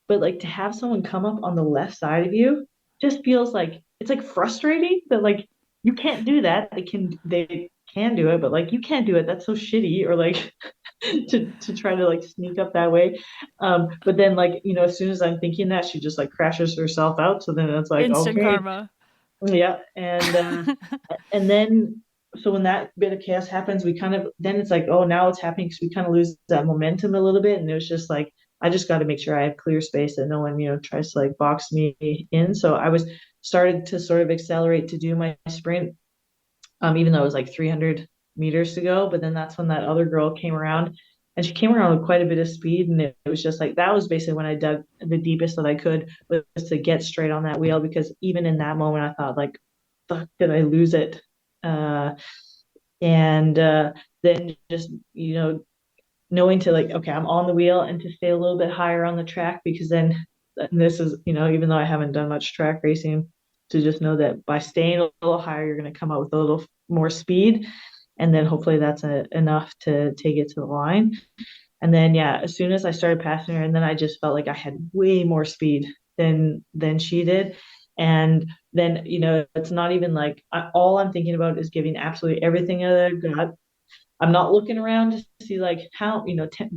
but like to have someone come up on the left side of you just feels like it's like frustrating that like you can't do that. They can do it, but like you can't do it. That's so shitty. Or like to try to like sneak up that way. But then like, as soon as I'm thinking that, she just like crashes herself out. So then it's like,
Instant
okay,
karma.
yeah. And then so when that bit of chaos happens, we kind of then it's like, oh, now it's happening because we kind of lose that momentum a little bit. And it was just like, I just got to make sure I have clear space that no one, tries to like box me in. So I was started to sort of accelerate to do my sprint, even though it was like 300 meters to go. But then that's when that other girl came around and she came around with quite a bit of speed. And it was just like, that was basically when I dug the deepest that I could was to get straight on that wheel. Because even in that moment, I thought like, fuck, did I lose it? Uh, and then just, knowing to like, okay, I'm on the wheel and to stay a little bit higher on the track because then and this is, even though I haven't done much track racing, to just know that by staying a little higher, you're going to come out with a little more speed. and then hopefully that's enough to take it to the line. And then yeah, as soon as I started passing her, and then I just felt like I had way more speed than she did. And then, it's not even like all I'm thinking about is giving absolutely everything that I've got. I'm not looking around to see like how,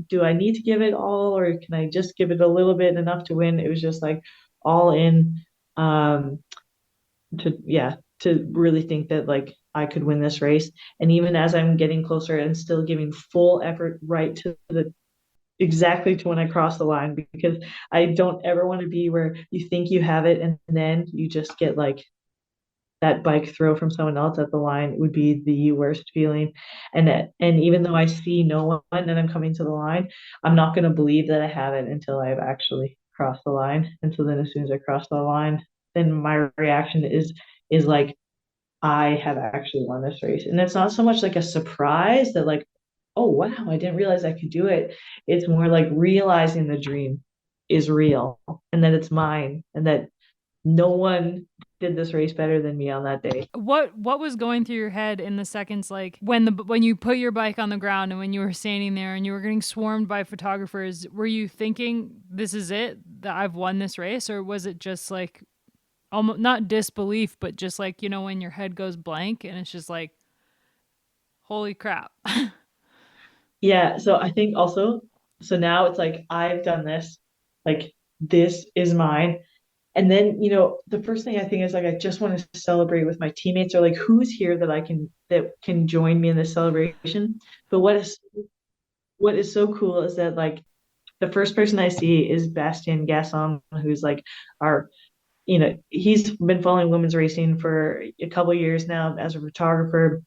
do I need to give it all, or can I just give it a little bit enough to win? It was just like all in, um to really think that like I could win this race. And even as I'm getting closer and still giving full effort right to the exactly to when I cross the line, because I don't ever want to be where you think you have it and then you just get like that bike throw from someone else at the line. Would be the worst feeling. And even though I see no one and I'm coming to the line, I'm not going to believe that I have it until I've actually crossed the line. And so then as soon as I cross the line, then my reaction is like I have actually won this race. And it's not so much like a surprise that like, oh wow, I didn't realize I could do it. It's more like realizing the dream is real and that it's mine and that no one did this race better than me on that day.
What was going through your head in the seconds, like when you put your bike on the ground and when you were standing there and you were getting swarmed by photographers? Were you thinking, this is it, that I've won this race? Or was it just like almost not disbelief, but just like, when your head goes blank and it's just like, holy crap.
Yeah, so I think also, so now it's like I've done this, like this is mine. And then, the first thing I think is like I just want to celebrate with my teammates, or like who's here that can join me in this celebration. But what is so cool is that like the first person I see is Bastien Gasson, who's like our, he's been following women's racing for a couple of years now as a photographer.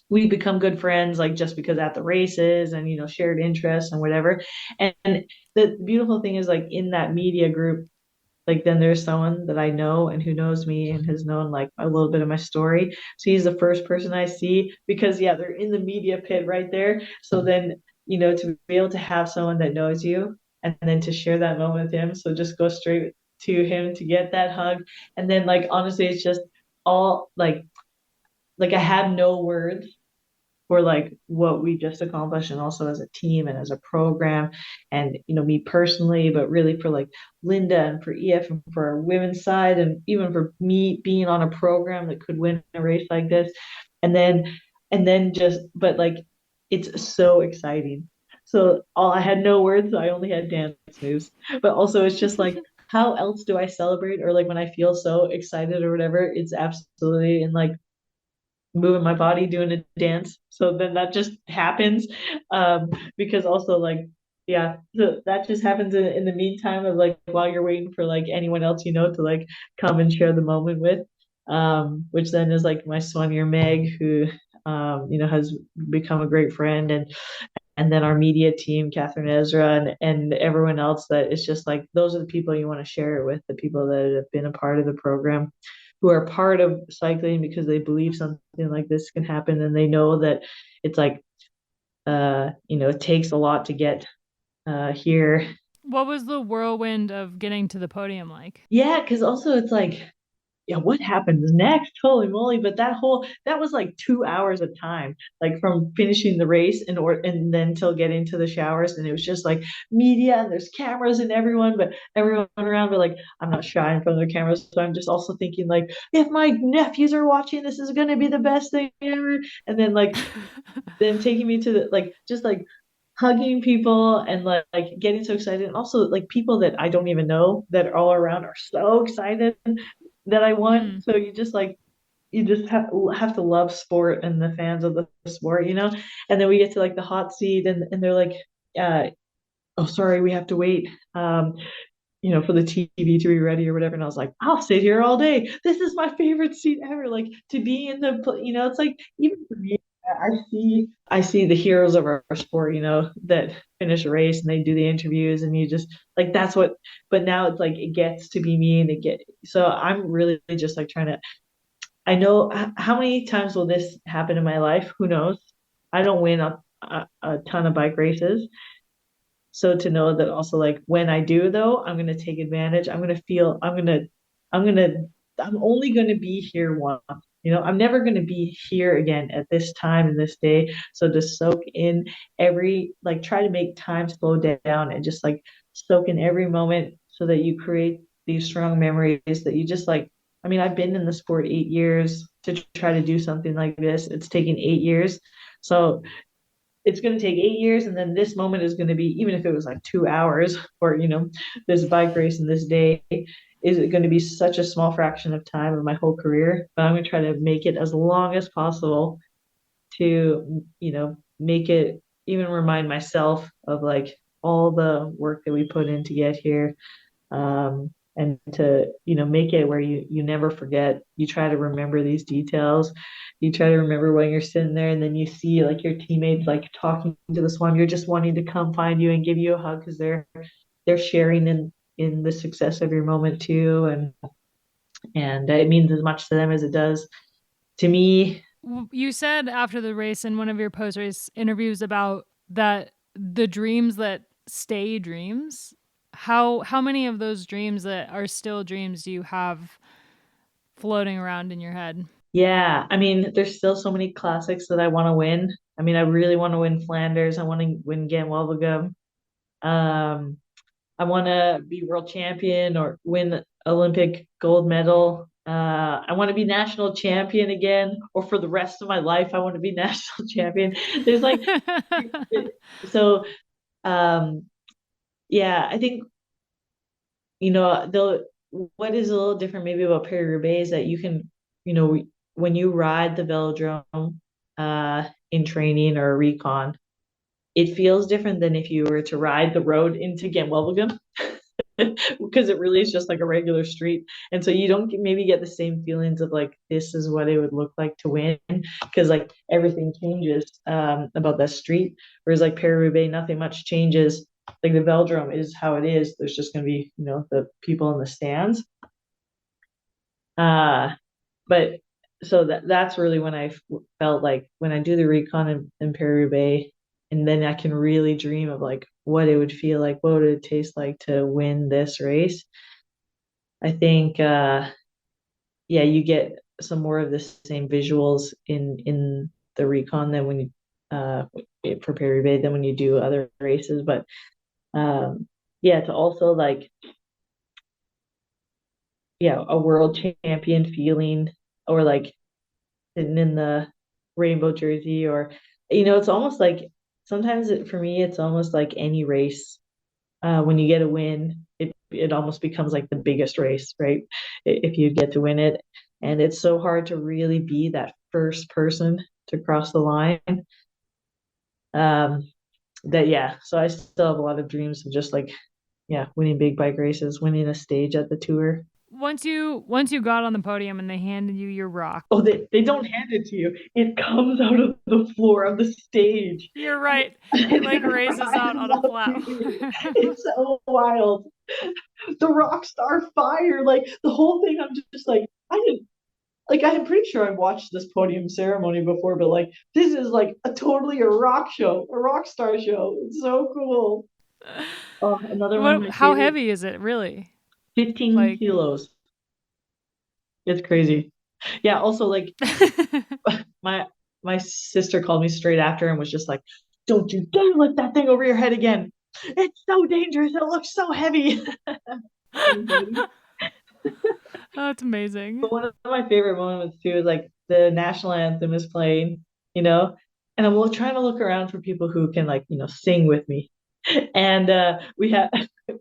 We become good friends like just because at the races and shared interests and whatever. And the beautiful thing is like in that media group, like then there's someone that I know and who knows me and has known like a little bit of my story. So he's the first person I see because yeah, they're in the media pit right there. So then, to be able to have someone that knows you and then to share that moment with him. So just go straight to him to get that hug. And then like honestly, it's just all like I have no words for like what we just accomplished, and also as a team and as a program, and me personally, but really for like Linda and for EF and for our women's side, and even for me being on a program that could win a race like this. And then and then just but like it's so exciting. So all I had no words, I only had dance moves. But also it's just like how else do I celebrate, or like when I feel so excited or whatever, it's absolutely in like moving my body, doing a dance. So then that just happens. Because also like, yeah, so that just happens in the meantime of like while you're waiting for like anyone else, to like come and share the moment with. Which then is like my Sonia Meg, who has become a great friend, and then our media team, Catherine Ezra, and everyone else. That it's just like those are the people you want to share it with, the people that have been a part of the program, who are part of cycling because they believe something like this can happen, and they know that it's like it takes a lot to get here.
What was the whirlwind of getting to the podium like?
Yeah, because also it's like, yeah, what happens next? Holy moly. But that was like 2 hours of time, like from finishing the race and then till getting to the showers. And it was just like media and there's cameras and everyone around, but like I'm not shy in front of the cameras. So I'm just also thinking like, if my nephews are watching, this is gonna be the best thing ever. And then like them taking me to the like just like hugging people and like getting so excited. And also like people that I don't even know that are all around are so excited that I won.
Mm.
So you just have to love sport and the fans of the sport. And then we get to like the hot seat, and they're like, oh sorry, we have to wait. For the TV to be ready or whatever. And I was like, I'll sit here all day. This is my favorite seat ever. Like to be in it's like even for me, I see the heroes of our sport, that finish a race and they do the interviews, and you just like that's what. But now it's like it gets to be me, and so I'm really just like trying to. I know how many times will this happen in my life? Who knows? I don't win a ton of bike races, so to know that also like when I do though, I'm gonna take advantage. I'm gonna feel I'm gonna I'm only gonna be here once. I'm never going to be here again at this time and this day. So to soak in like try to make time slow down and just like soak in every moment so that you create these strong memories that you just like. I mean, I've been in the sport 8 years to try to do something like this. It's taken 8 years. So it's going to take 8 years. And then this moment is going to be, even if it was like 2 hours or, this bike race in this day, is it going to be such a small fraction of time of my whole career? But I'm going to try to make it as long as possible to, make it even remind myself of like all the work that we put in to get here, and to make it where you never forget. You try to remember these details. You try to remember when you're sitting there and then you see like your teammates like talking to the swan. You're just wanting to come find you and give you a hug because they're sharing in the success of your moment too, and it means as much to them as it does to me.
You said after the race in one of your post race interviews about that the dreams that stay dreams. How many of those dreams that are still dreams do you have floating around in your head?
Yeah, I mean, there's still so many classics that I want to win. I mean, I really want to win Flanders. I want to win Gent-Wevelgem. Um, I want to be world champion or win Olympic gold medal. I want to be national champion again, or for the rest of my life, I want to be national champion. There's like, so, um, yeah, I think, though, what is a little different maybe about Paris-Roubaix is that you can, when you ride the velodrome, in training or recon, it feels different than if you were to ride the road into Gent-Wevelgem. Because it really is just like a regular street. And so you don't maybe get the same feelings of like, this is what it would look like to win. Because like everything changes about that street. Whereas like Paris-Roubaix, nothing much changes. Like the velodrome is how it is. There's just going to be, the people in the stands. But so that's really when I felt like when I do the recon in Paris-Roubaix, and then I can really dream of like what it would feel like, what would it taste like to win this race. I think, yeah, you get some more of the same visuals in the recon than when you for Paris-Roubaix than when you do other races. But yeah, to also like, yeah, a world champion feeling, or like sitting in the rainbow jersey, or it's almost like sometimes for me it's almost like any race, when you get a win, it almost becomes like the biggest race, right? If you get to win it, and it's so hard to really be that first person to cross the line. um that Yeah, so I still have a lot of dreams of just like, yeah, winning big bike races, winning a stage at the tour.
Once you got on the podium and they handed you your rock.
Oh, they don't hand it to you. It comes out of the floor of the stage.
You're right.
And
It like
it
raises out
rises
on a
up to
platform.
you. It's so wild. The rock star fire, like the whole thing. I'm just like, I didn't like. I'm pretty sure I've watched this podium ceremony before, but like, this is like a rock show, a rock star show. It's so cool. Oh, another one of
What?
my
How
favorite.
heavy is it really?
15
Like,
kilos. It's crazy. Yeah. Also, like, my my sister called me straight after and was just like, "Don't you dare lift that thing over your head again! It's so dangerous. It looks so heavy."
that's amazing.
But one of my favorite moments too is like the national anthem is playing, you know, and I'm trying to look around for people who can like, sing with me. And we have,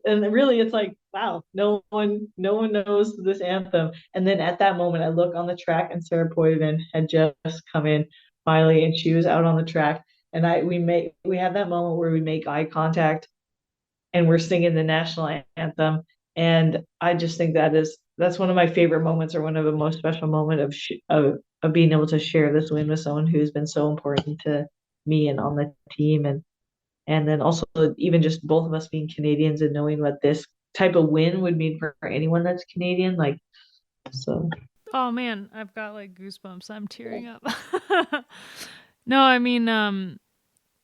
and really it's like, wow, no one knows this anthem. And then at that moment, I look on the track and Sarah Poitevin had just come in finally, and she was out on the track. And we have that moment where we make eye contact and we're singing the national anthem. And I just think that's one of my favorite moments, or one of the most special moment of being able to share this win with someone who's been so important to me and on the team. And then also even just both of us being Canadians and knowing what this type of win would mean for anyone that's Canadian. Like, so.
Oh man, I've got like goosebumps. I'm tearing up. No, I mean,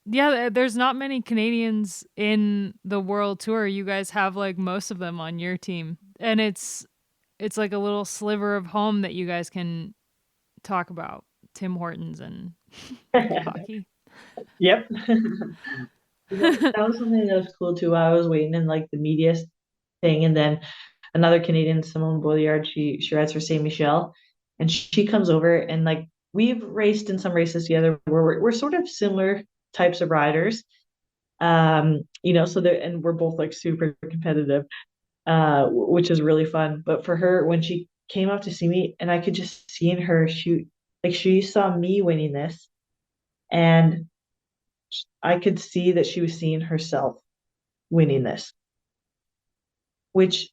yeah, there's not many Canadians in the world tour. You guys have like most of them on your team. And it's like a little sliver of home that you guys can talk about Tim Hortons and hockey.
Yep. That was something that was cool too. I was waiting in like the media thing, and then another Canadian, Simone Bolliard, she rides for Saint Michel, and she comes over, and like we've raced in some races together where we're sort of similar types of riders. So there, and we're both like super competitive, which is really fun. But for her, when she came out to see me, and I could just see in her, she saw me winning this, and I could see that she was seeing herself winning this, which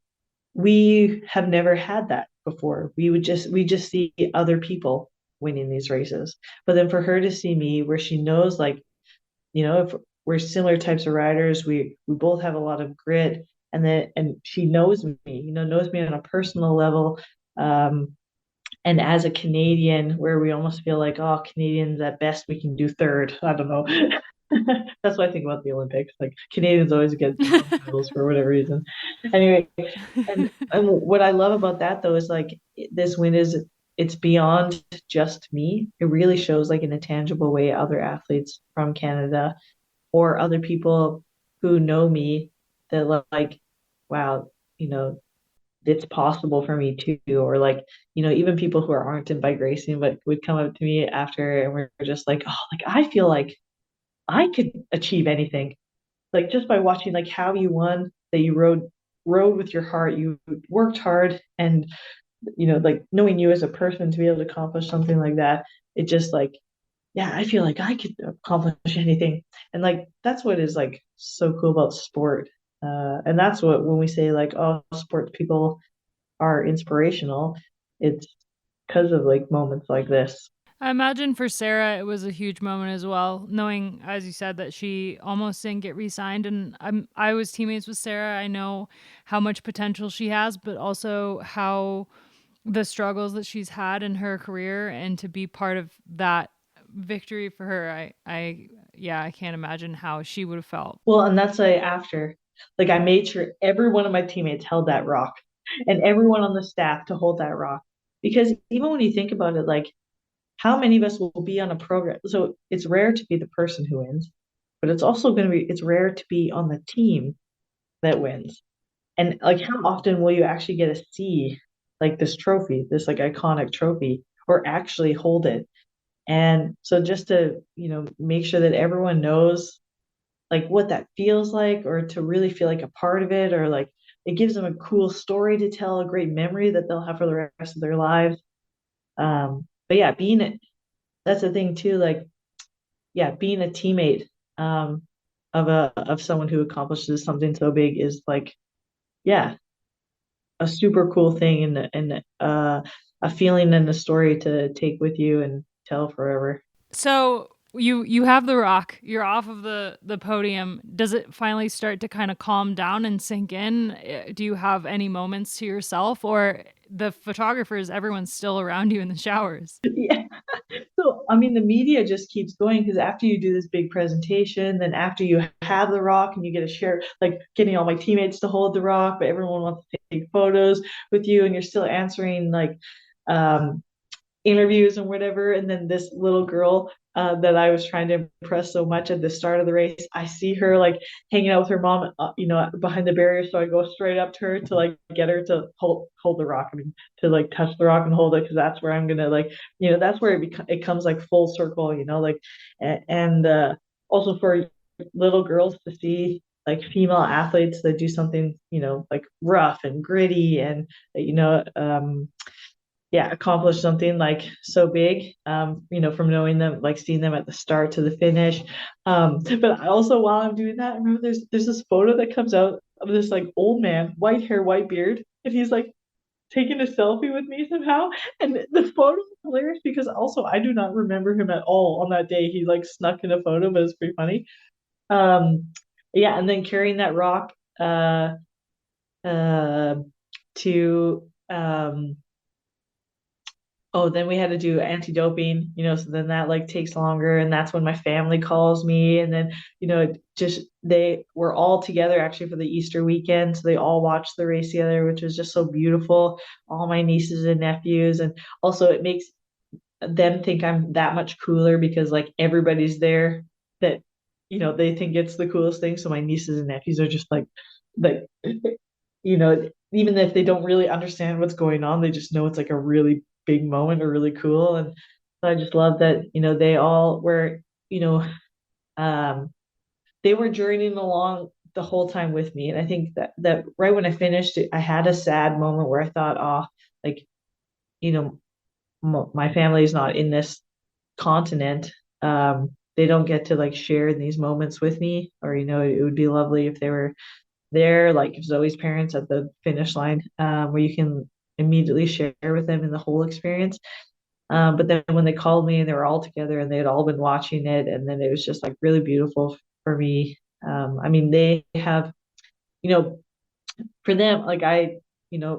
we have never had that before. We just see other people winning these races. But then for her to see me where she knows like, if we're similar types of riders, we both have a lot of grit, and she knows me, knows me on a personal level. And as a Canadian, where we almost feel like, oh, Canadians at best we can do third. I don't know. That's what I think about the Olympics. Like Canadians always get bronze medals for whatever reason. Anyway, and what I love about that though is like this win is it's beyond just me. It really shows like in a tangible way other athletes from Canada or other people who know me that like, wow, you know, it's possible for me too. Or like, even people who aren't in bike racing but would come up to me after and we're just like, oh, like I feel like I could achieve anything. Like just by watching like how you won, that you rode with your heart, you worked hard, and like knowing you as a person to be able to accomplish something like that, it just like, yeah, I feel like I could accomplish anything. And like that's what is like so cool about sport. And that's what when we say like, oh, sports people are inspirational, it's because of like moments like this.
I imagine for Sarah, it was a huge moment as well, knowing, as you said, that she almost didn't get re-signed. And I was teammates with Sarah. I know how much potential she has, but also how the struggles that she's had in her career, and to be part of that victory for her, yeah, I can't imagine how she would have felt.
Well, and that's like after, like I made sure every one of my teammates held that rock and everyone on the staff to hold that rock. Because even when you think about it, like how many of us will be on a program? So it's rare to be the person who wins, but it's rare to be on the team that wins. And like how often will you actually get to see like this trophy, this like iconic trophy, or actually hold it? And so just to, make sure that everyone knows like what that feels like, or to really feel like a part of it, or like it gives them a cool story to tell, a great memory that they'll have for the rest of their lives. But yeah, that's the thing too, like yeah, being a teammate of someone who accomplishes something so big is like, yeah, a super cool thing, and a feeling and a story to take with you and tell forever.
So you have the rock. You're off of the podium. Does it finally start to kind of calm down and sink in? Do you have any moments to yourself, or the photographers, everyone's still around you in the showers?
Yeah. So, I mean, the media just keeps going because after you do this big presentation, then after you have the rock and you get a share, like getting all my teammates to hold the rock, but everyone wants to take photos with you, and you're still answering like um, interviews and whatever. And then this little girl that I was trying to impress so much at the start of the race, I see her like hanging out with her mom, behind the barrier. So I go straight up to her to like get her to hold the rock. I mean, to like touch the rock and hold it because that's where I'm gonna like, that's where it comes like full circle, like, and also for little girls to see like female athletes that do something, like rough and gritty and yeah, accomplish something like so big, from knowing them, like seeing them at the start to the finish. But I also, while I'm doing that, I remember there's this photo that comes out of this like old man, white hair, white beard, and he's like taking a selfie with me somehow. And the photo is hilarious because also I do not remember him at all on that day. He like snuck in a photo, but it's pretty funny. Um, yeah, and then carrying that rock uh, to oh, then we had to do anti-doping, so then that like takes longer, and that's when my family calls me, and then, just they were all together actually for the Easter weekend, so they all watched the race together, which was just so beautiful. All my nieces and nephews, and also it makes them think I'm that much cooler because like everybody's there that they think it's the coolest thing. So my nieces and nephews are just like even if they don't really understand what's going on, they just know it's like a really big moment or really cool. And so I just love that, they all were, you know, um, they were journeying along the whole time with me. And I think that right when I finished it, I had a sad moment where I thought, oh, like, you know, my family's not in this continent. They don't get to like share in these moments with me, or it would be lovely if they were there, like Zoe's parents at the finish line, where you can immediately share with them in the whole experience. But then when they called me and they were all together and they had all been watching it, and then it was just like really beautiful for me. I mean, they have, you know, for them, like I,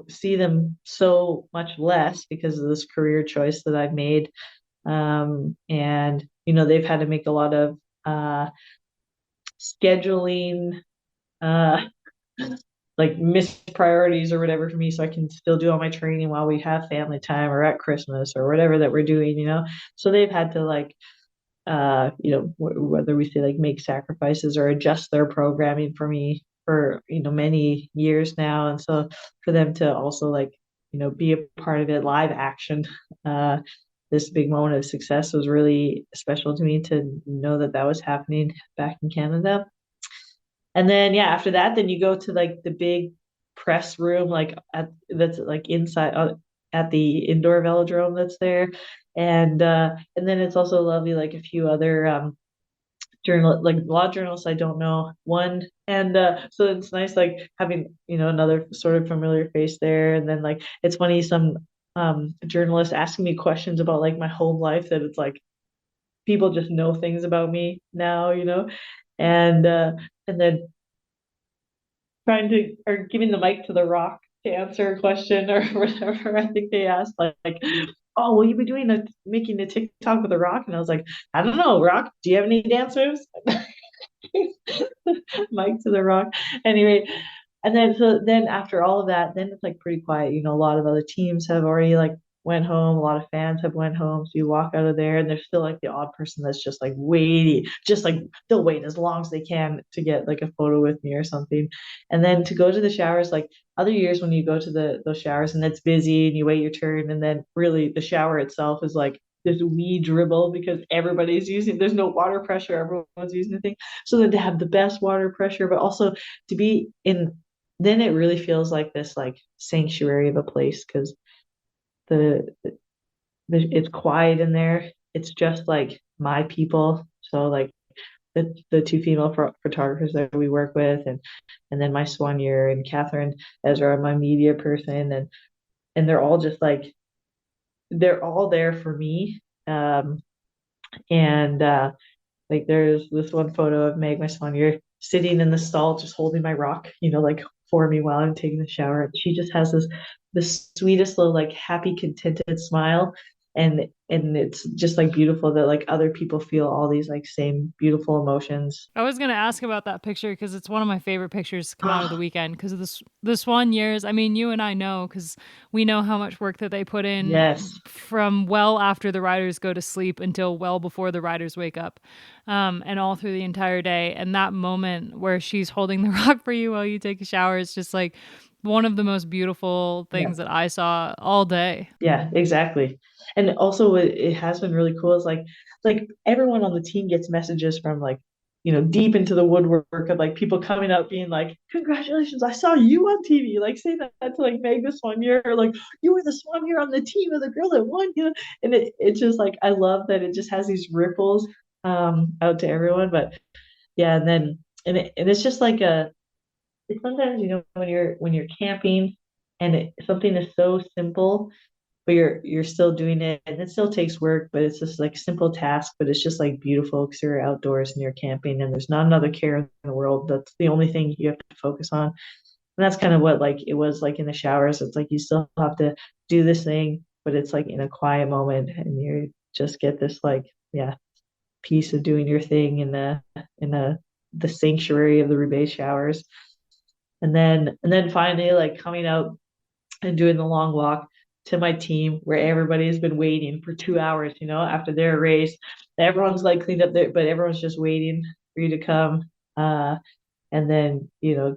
see them so much less because of this career choice that I've made. And, they've had to make a lot of scheduling, uh, like missed priorities or whatever for me so I can still do all my training while we have family time or at Christmas or whatever that we're doing. So they've had to like whether we say like make sacrifices or adjust their programming for me for many years now. And so for them to also like be a part of it live action, uh this big moment of success was really special to me to know that that was happening back in Canada. And then yeah, after that, then you go to like the big press room, like that's like inside at the indoor velodrome that's there. And then it's also lovely, like a few other like a lot of journalists I don't know. One and so it's nice like having, another sort of familiar face there. And then like it's funny, some journalists asking me questions about like my home life that it's like people just know things about me now. And then trying to or giving the mic to the Rock to answer a question or whatever. I think they asked like, "Oh, will you be making a TikTok with the Rock?" And I was like, "I don't know, Rock. Do you have any dance moves?" Mic to the Rock. Anyway, and then so then after all of that, then it's like pretty quiet. A lot of other teams have already like went home. A lot of fans have went home. So you walk out of there, and there's still like the odd person that's just like waiting, just like they'll wait as long as they can to get like a photo with me or something. And then to go to the showers, like other years when you go to those showers and it's busy and you wait your turn, and then really the shower itself is like this wee dribble because everybody's using. There's no water pressure. Everyone's using the thing. So then to have the best water pressure, but also to be in then it really feels like this like sanctuary of a place because the, it's quiet in there. It's just like my people. So like the two female photographers that we work with, and then my soigneur and Catherine Ezra, my media person, and they're all just like they're all there for me. And Like there's this one photo of Meg, my soigneur, sitting in the stall, just holding my rock, like for me while I'm taking the shower. And she just has the sweetest little like happy, contented smile. And it's just like beautiful that like other people feel all these like same beautiful emotions.
I was gonna ask about that picture because it's one of my favorite pictures to come out of the
Ah,
weekend because of the Swan years. I mean, you and I know because we know how much work that they put in
yes.
from well after the riders go to sleep until well before the riders wake up, and all through the entire day. And that moment where she's holding the rock for you while you take a shower is just like one of the most beautiful
Yeah.
things that I saw all day.
Yeah, exactly. And also what it has been really cool is like everyone on the team gets messages from like, deep into the woodwork of like people coming up being like, "Congratulations, I saw you on TV." Like say that to like Meg this one year, or like you were this one year on the team of the girl that won. And it's just like I love that it just has these ripples out to everyone. But yeah, and it's just like sometimes when you're camping and something is so simple but you're still doing it and it still takes work, but it's just like simple task, but it's just like beautiful because you're outdoors and you're camping and there's not another care in the world. That's the only thing you have to focus on. And that's kind of what like it was like in the showers. It's like you still have to do this thing, but it's like in a quiet moment and you just get this like, yeah, piece of doing your thing in the sanctuary of the Roubaix showers. And then finally like coming out and doing the long walk. to my team where everybody has been waiting for 2 hours, after their race. Everyone's like cleaned up there, but everyone's just waiting for you to come. Uh, and then,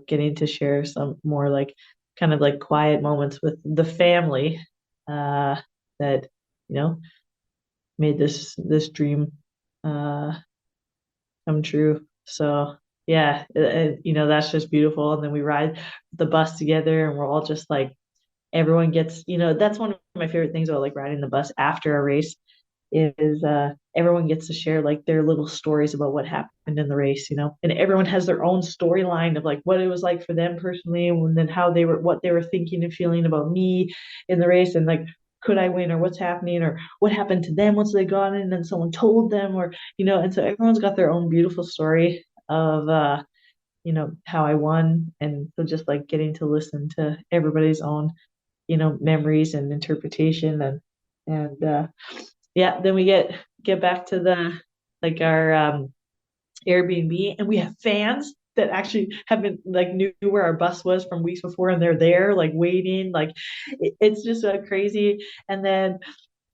getting to share some more like kind of like quiet moments with the family that, you know, made this dream uh come true. So yeah, that's just beautiful. And then we ride the bus together and we're all just like everyone gets, that's one of my favorite things about like riding the bus after a race is everyone gets to share like their little stories about what happened in the race, and everyone has their own storyline of like what it was like for them personally, and then what they were thinking and feeling about me in the race, and like could I win or what's happening or what happened to them once they got in and then someone told them or and so everyone's got their own beautiful story of how I won, and so just like getting to listen to everybody's own memories and interpretation and yeah, then we get back to the like our Airbnb, and we have fans that actually have been like knew where our bus was from weeks before, and they're there like waiting, like it's just crazy. And then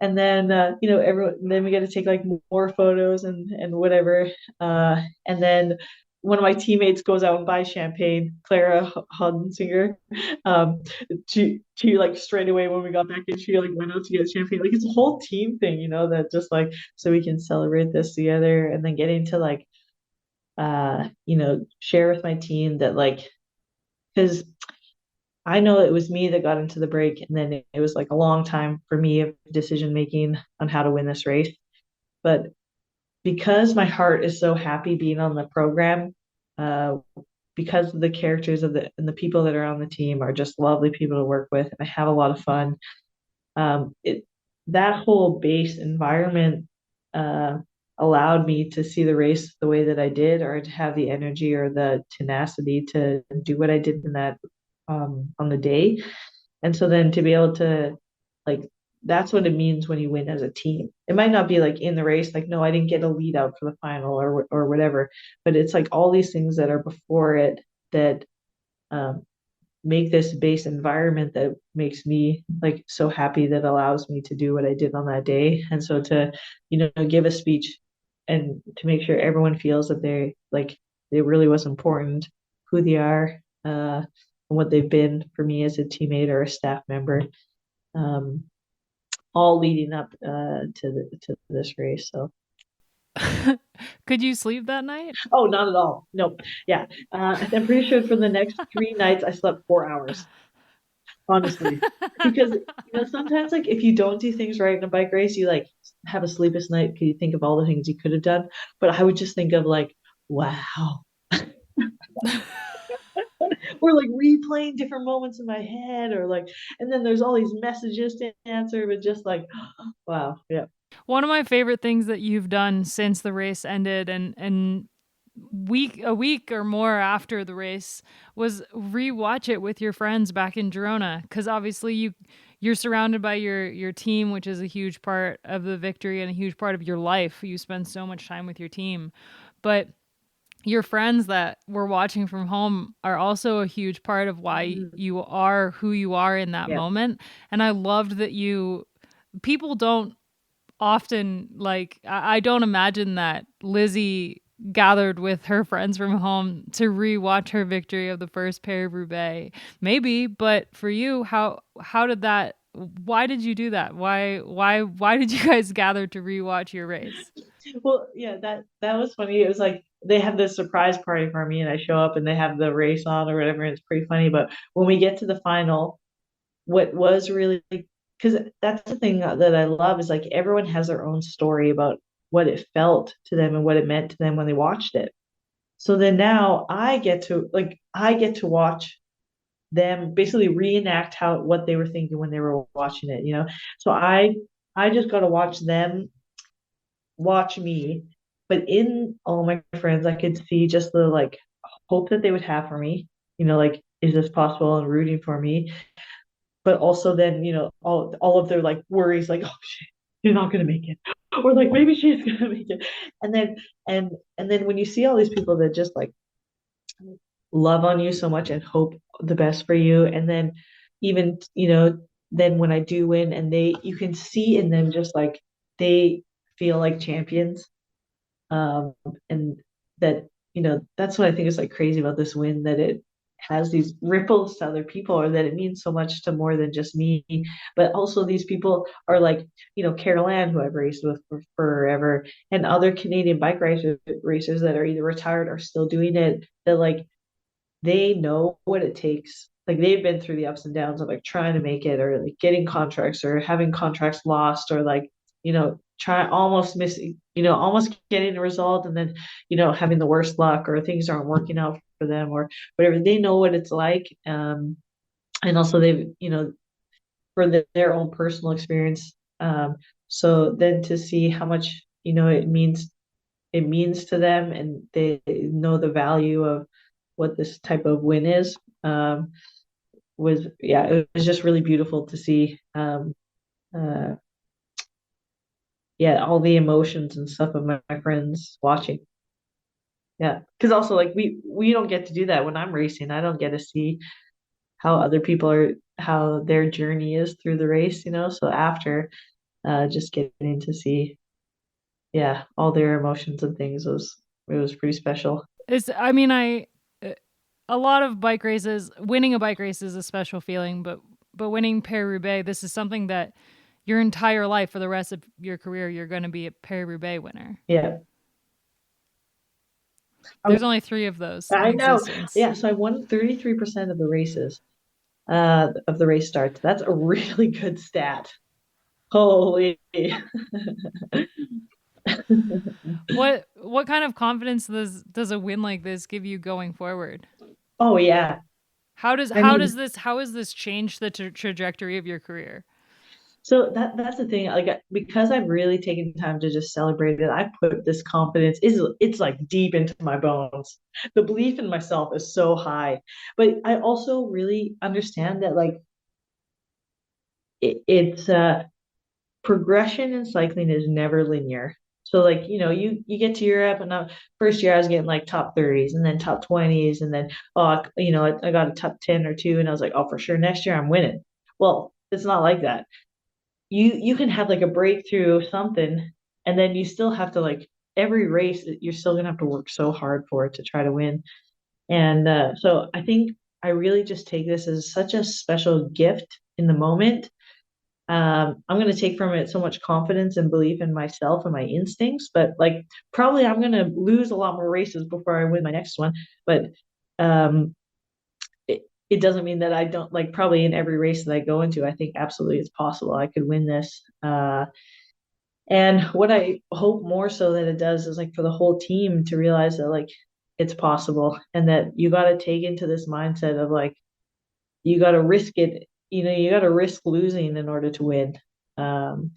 everyone, then we get to take like more photos and whatever. And then one of my teammates goes out and buys champagne, Clara Hoddensinger. Um, she like straight away when we got back in, she like went out to get champagne. Like it's a whole team thing, that just like so we can celebrate this together, and then getting to like share with my team that like because I know it was me that got into the break, and then it was like a long time for me of decision making on how to win this race. But because my heart is so happy being on the program, uh, because the characters of the people that are on the team are just lovely people to work with, and I have a lot of fun. It that whole base environment uh, allowed me to see the race the way that I did, or to have the energy or the tenacity to do what I did in that on the day. And so then to be able to like that's what it means when you win as a team. It might not be like in the race, like no, I didn't get a lead out for the final or whatever, but it's like all these things that are before it that um, make this base environment that makes me like so happy, that allows me to do what I did on that day. And so to give a speech and to make sure everyone feels that they like it really was important who they are and what they've been for me as a teammate or a staff member, um, all leading up to this race. So
Could you sleep that night?
oh, not at all. Nope. Yeah, I'm pretty sure for the next 3 nights I slept 4 hours, honestly, because sometimes like if you don't do things right in a bike race, you like have a sleepless night because you think of all the things you could have done. But I would just think of like, wow, or like replaying different moments in my head, or like, and then there's all these messages to answer, but just like, wow, yeah.
One of my favorite things that you've done since the race ended and a week or more after the race was rewatch it with your friends back in Girona, because obviously you're surrounded by your team, which is a huge part of the victory and a huge part of your life. You spend so much time with your team, but your friends that were watching from home are also a huge part of why
Mm,
you are who you are in that
yeah.
moment. And I loved that people don't often like I don't imagine that Lizzie gathered with her friends from home to rewatch her victory of the first Paris-Roubaix. Maybe, but for you, how did that? Why did you do that? Why did you guys gather to rewatch your race?
Well, yeah, that was funny. It was like they have this surprise party for me, and I show up and they have the race on or whatever, and it's pretty funny. But when we get to the final, what was really, because that's the thing that I love is like everyone has their own story about what it felt to them and what it meant to them when they watched it. So then now I get to watch them basically reenact how what they were thinking when they were watching it. So I just got to watch them watch me, but in all my friends, I could see just the like hope that they would have for me. Like, is this possible? And rooting for me, but also then all of their like worries, like oh shit, she's not gonna make it, or like maybe she is gonna make it, and then and then when you see all these people that just like love on you so much and hope the best for you, and then even then when I do win, and you can see in them just like they feel like champions. Um, and that, that's what I think is like crazy about this win, that it has these ripples to other people, or that it means so much to more than just me. But also these people are like, Carol Ann, who I've raced with for forever, and other Canadian bike racers that are either retired or still doing it, that like they know what it takes. Like they've been through the ups and downs of like trying to make it, or like getting contracts, or having contracts lost, or like, try almost missing, almost getting a result, and then, having the worst luck, or things aren't working out for them, or whatever. They know what it's like. And also they've, for their own personal experience. So then to see how much, it means to them, and they know the value of what this type of win is, was, yeah, it was just really beautiful to see, uh, yeah, all the emotions and stuff of my friends watching. Yeah, because also like we don't get to do that when I'm racing. I don't get to see how other people are, how their journey is through the race, so after, just getting to see, yeah, all their emotions and things, it was pretty special.
I mean, a lot of bike races, winning a bike race is a special feeling, but winning Paris-Roubaix, this is something that your entire life, for the rest of your career, you're going to be a Paris-Roubaix winner.
Yeah.
There's only 3 of those in
I know.
existence.
Yeah, so I won 33% of the races, of the race starts. That's a really good stat. Holy.
What kind of confidence does a win like this give you going forward?
Oh yeah. I mean,
How has this changed the trajectory of your career?
so that's the thing. Like, because I've really taken time to just celebrate it, I put this confidence, it's like deep into my bones. The belief in myself is so high. But I also really understand that like it's progression in cycling is never linear. So like, you get to Europe, and first year I was getting like top 30s, and then top 20s, and then, oh, I got a top 10 or two, and I was like, oh, for sure next year I'm winning. Well, it's not like that. You can have like a breakthrough something, and then you still have to, like, every race you're still gonna have to work so hard for it to try to win. And so I think I really just take this as such a special gift in the moment. I'm going to take from it so much confidence and belief in myself and my instincts, but like probably I'm going to lose a lot more races before I win my next one. But um, it doesn't mean that I don't, like, probably in every race that I go into, I think absolutely it's possible I could win this. And what I hope more so that it does is like for the whole team to realize that like it's possible, and that you got to take into this mindset of like, you got to risk it. You got to risk losing in order to win. Um,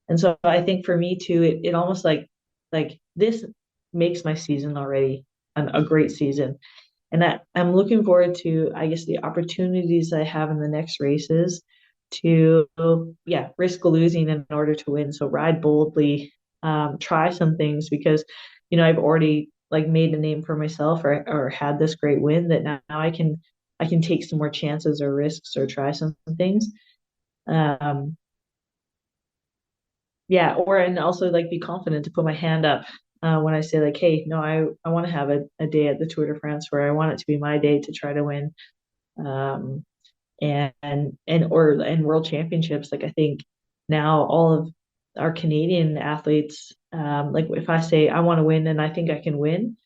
and so I think for me too, it almost like this makes my season already a great season. And I'm looking forward to, I guess, the opportunities I have in the next races to, yeah, risk losing in order to win. So ride boldly, try some things, because, I've already like made a name for myself, or had this great win, that now I can take some more chances or risks, or try some things. Um, yeah, and also like be confident to put my hand up, when I say like, hey, no, I want to have a day at the Tour de France where I want it to be my day to try to win. um, and world championships. Like I think now all of our Canadian athletes, like if I say I want to win and I think I can win,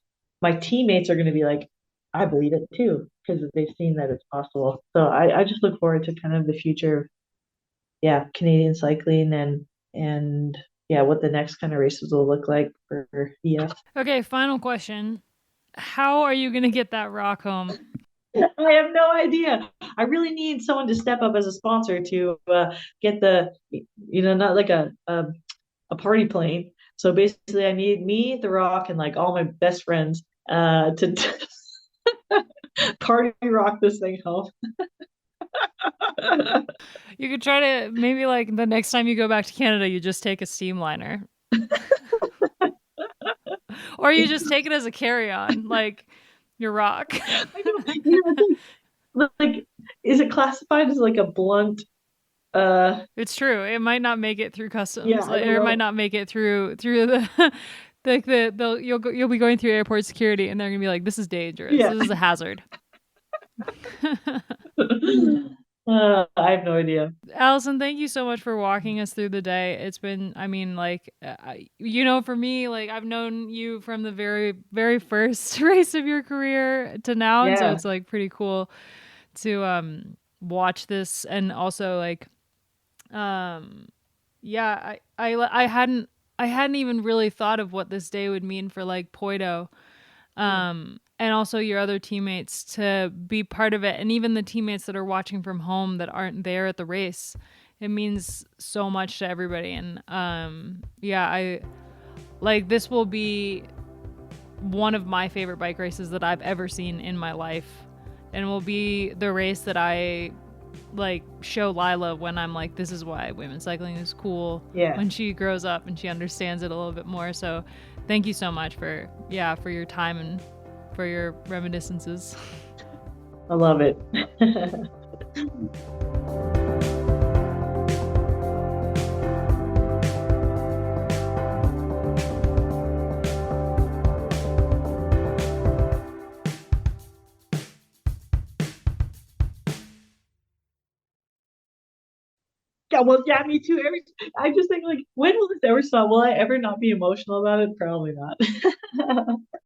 my teammates are going to be like, I believe it too, because they've seen that it's possible. So I just look forward to kind of the future of, yeah, Canadian cycling, and yeah, what the next kind of races will look like for EF.
Okay, final question. How are you going to get that rock home?
I have no idea. I really need someone to step up as a sponsor to, get not like a party plane. So basically, I need me, The Rock, and like all my best friends, to party rock this thing home.
You could try to, maybe like the next time you go back to Canada, you just take a steamliner. Or you just take it as a carry-on, like your rock.
I know, like, is it classified as like a blunt, Uh,
It's true. It might not make it through customs,
yeah, I don't
or it might
know.
not make it through the you'll be going through airport security, and they're gonna be like, "This is dangerous.
Yeah.
This is a hazard."
I have no idea.
Allison, thank you so much for walking us through the day. It's been, I mean, like, for me, like, I've known you from the very, very first race of your career to now. And so
Yeah,
it's like pretty cool to watch this. And also, like, um, yeah, I hadn't even really thought of what this day would mean for like Poito, and also your other teammates to be part of it, and even the teammates that are watching from home that aren't there at the race. It means so much to everybody, and yeah, I like this will be one of my favorite bike races that I've ever seen in my life, and will be the race that I like show Lila when I'm like, this is why women's cycling is cool,
yeah.
when she grows up and she understands it a little bit more. So thank you so much for, yeah, for your time and for your reminiscences.
I love it. Yeah, well, yeah, me too. I just think like, when will this ever stop? Will I ever not be emotional about it? Probably not.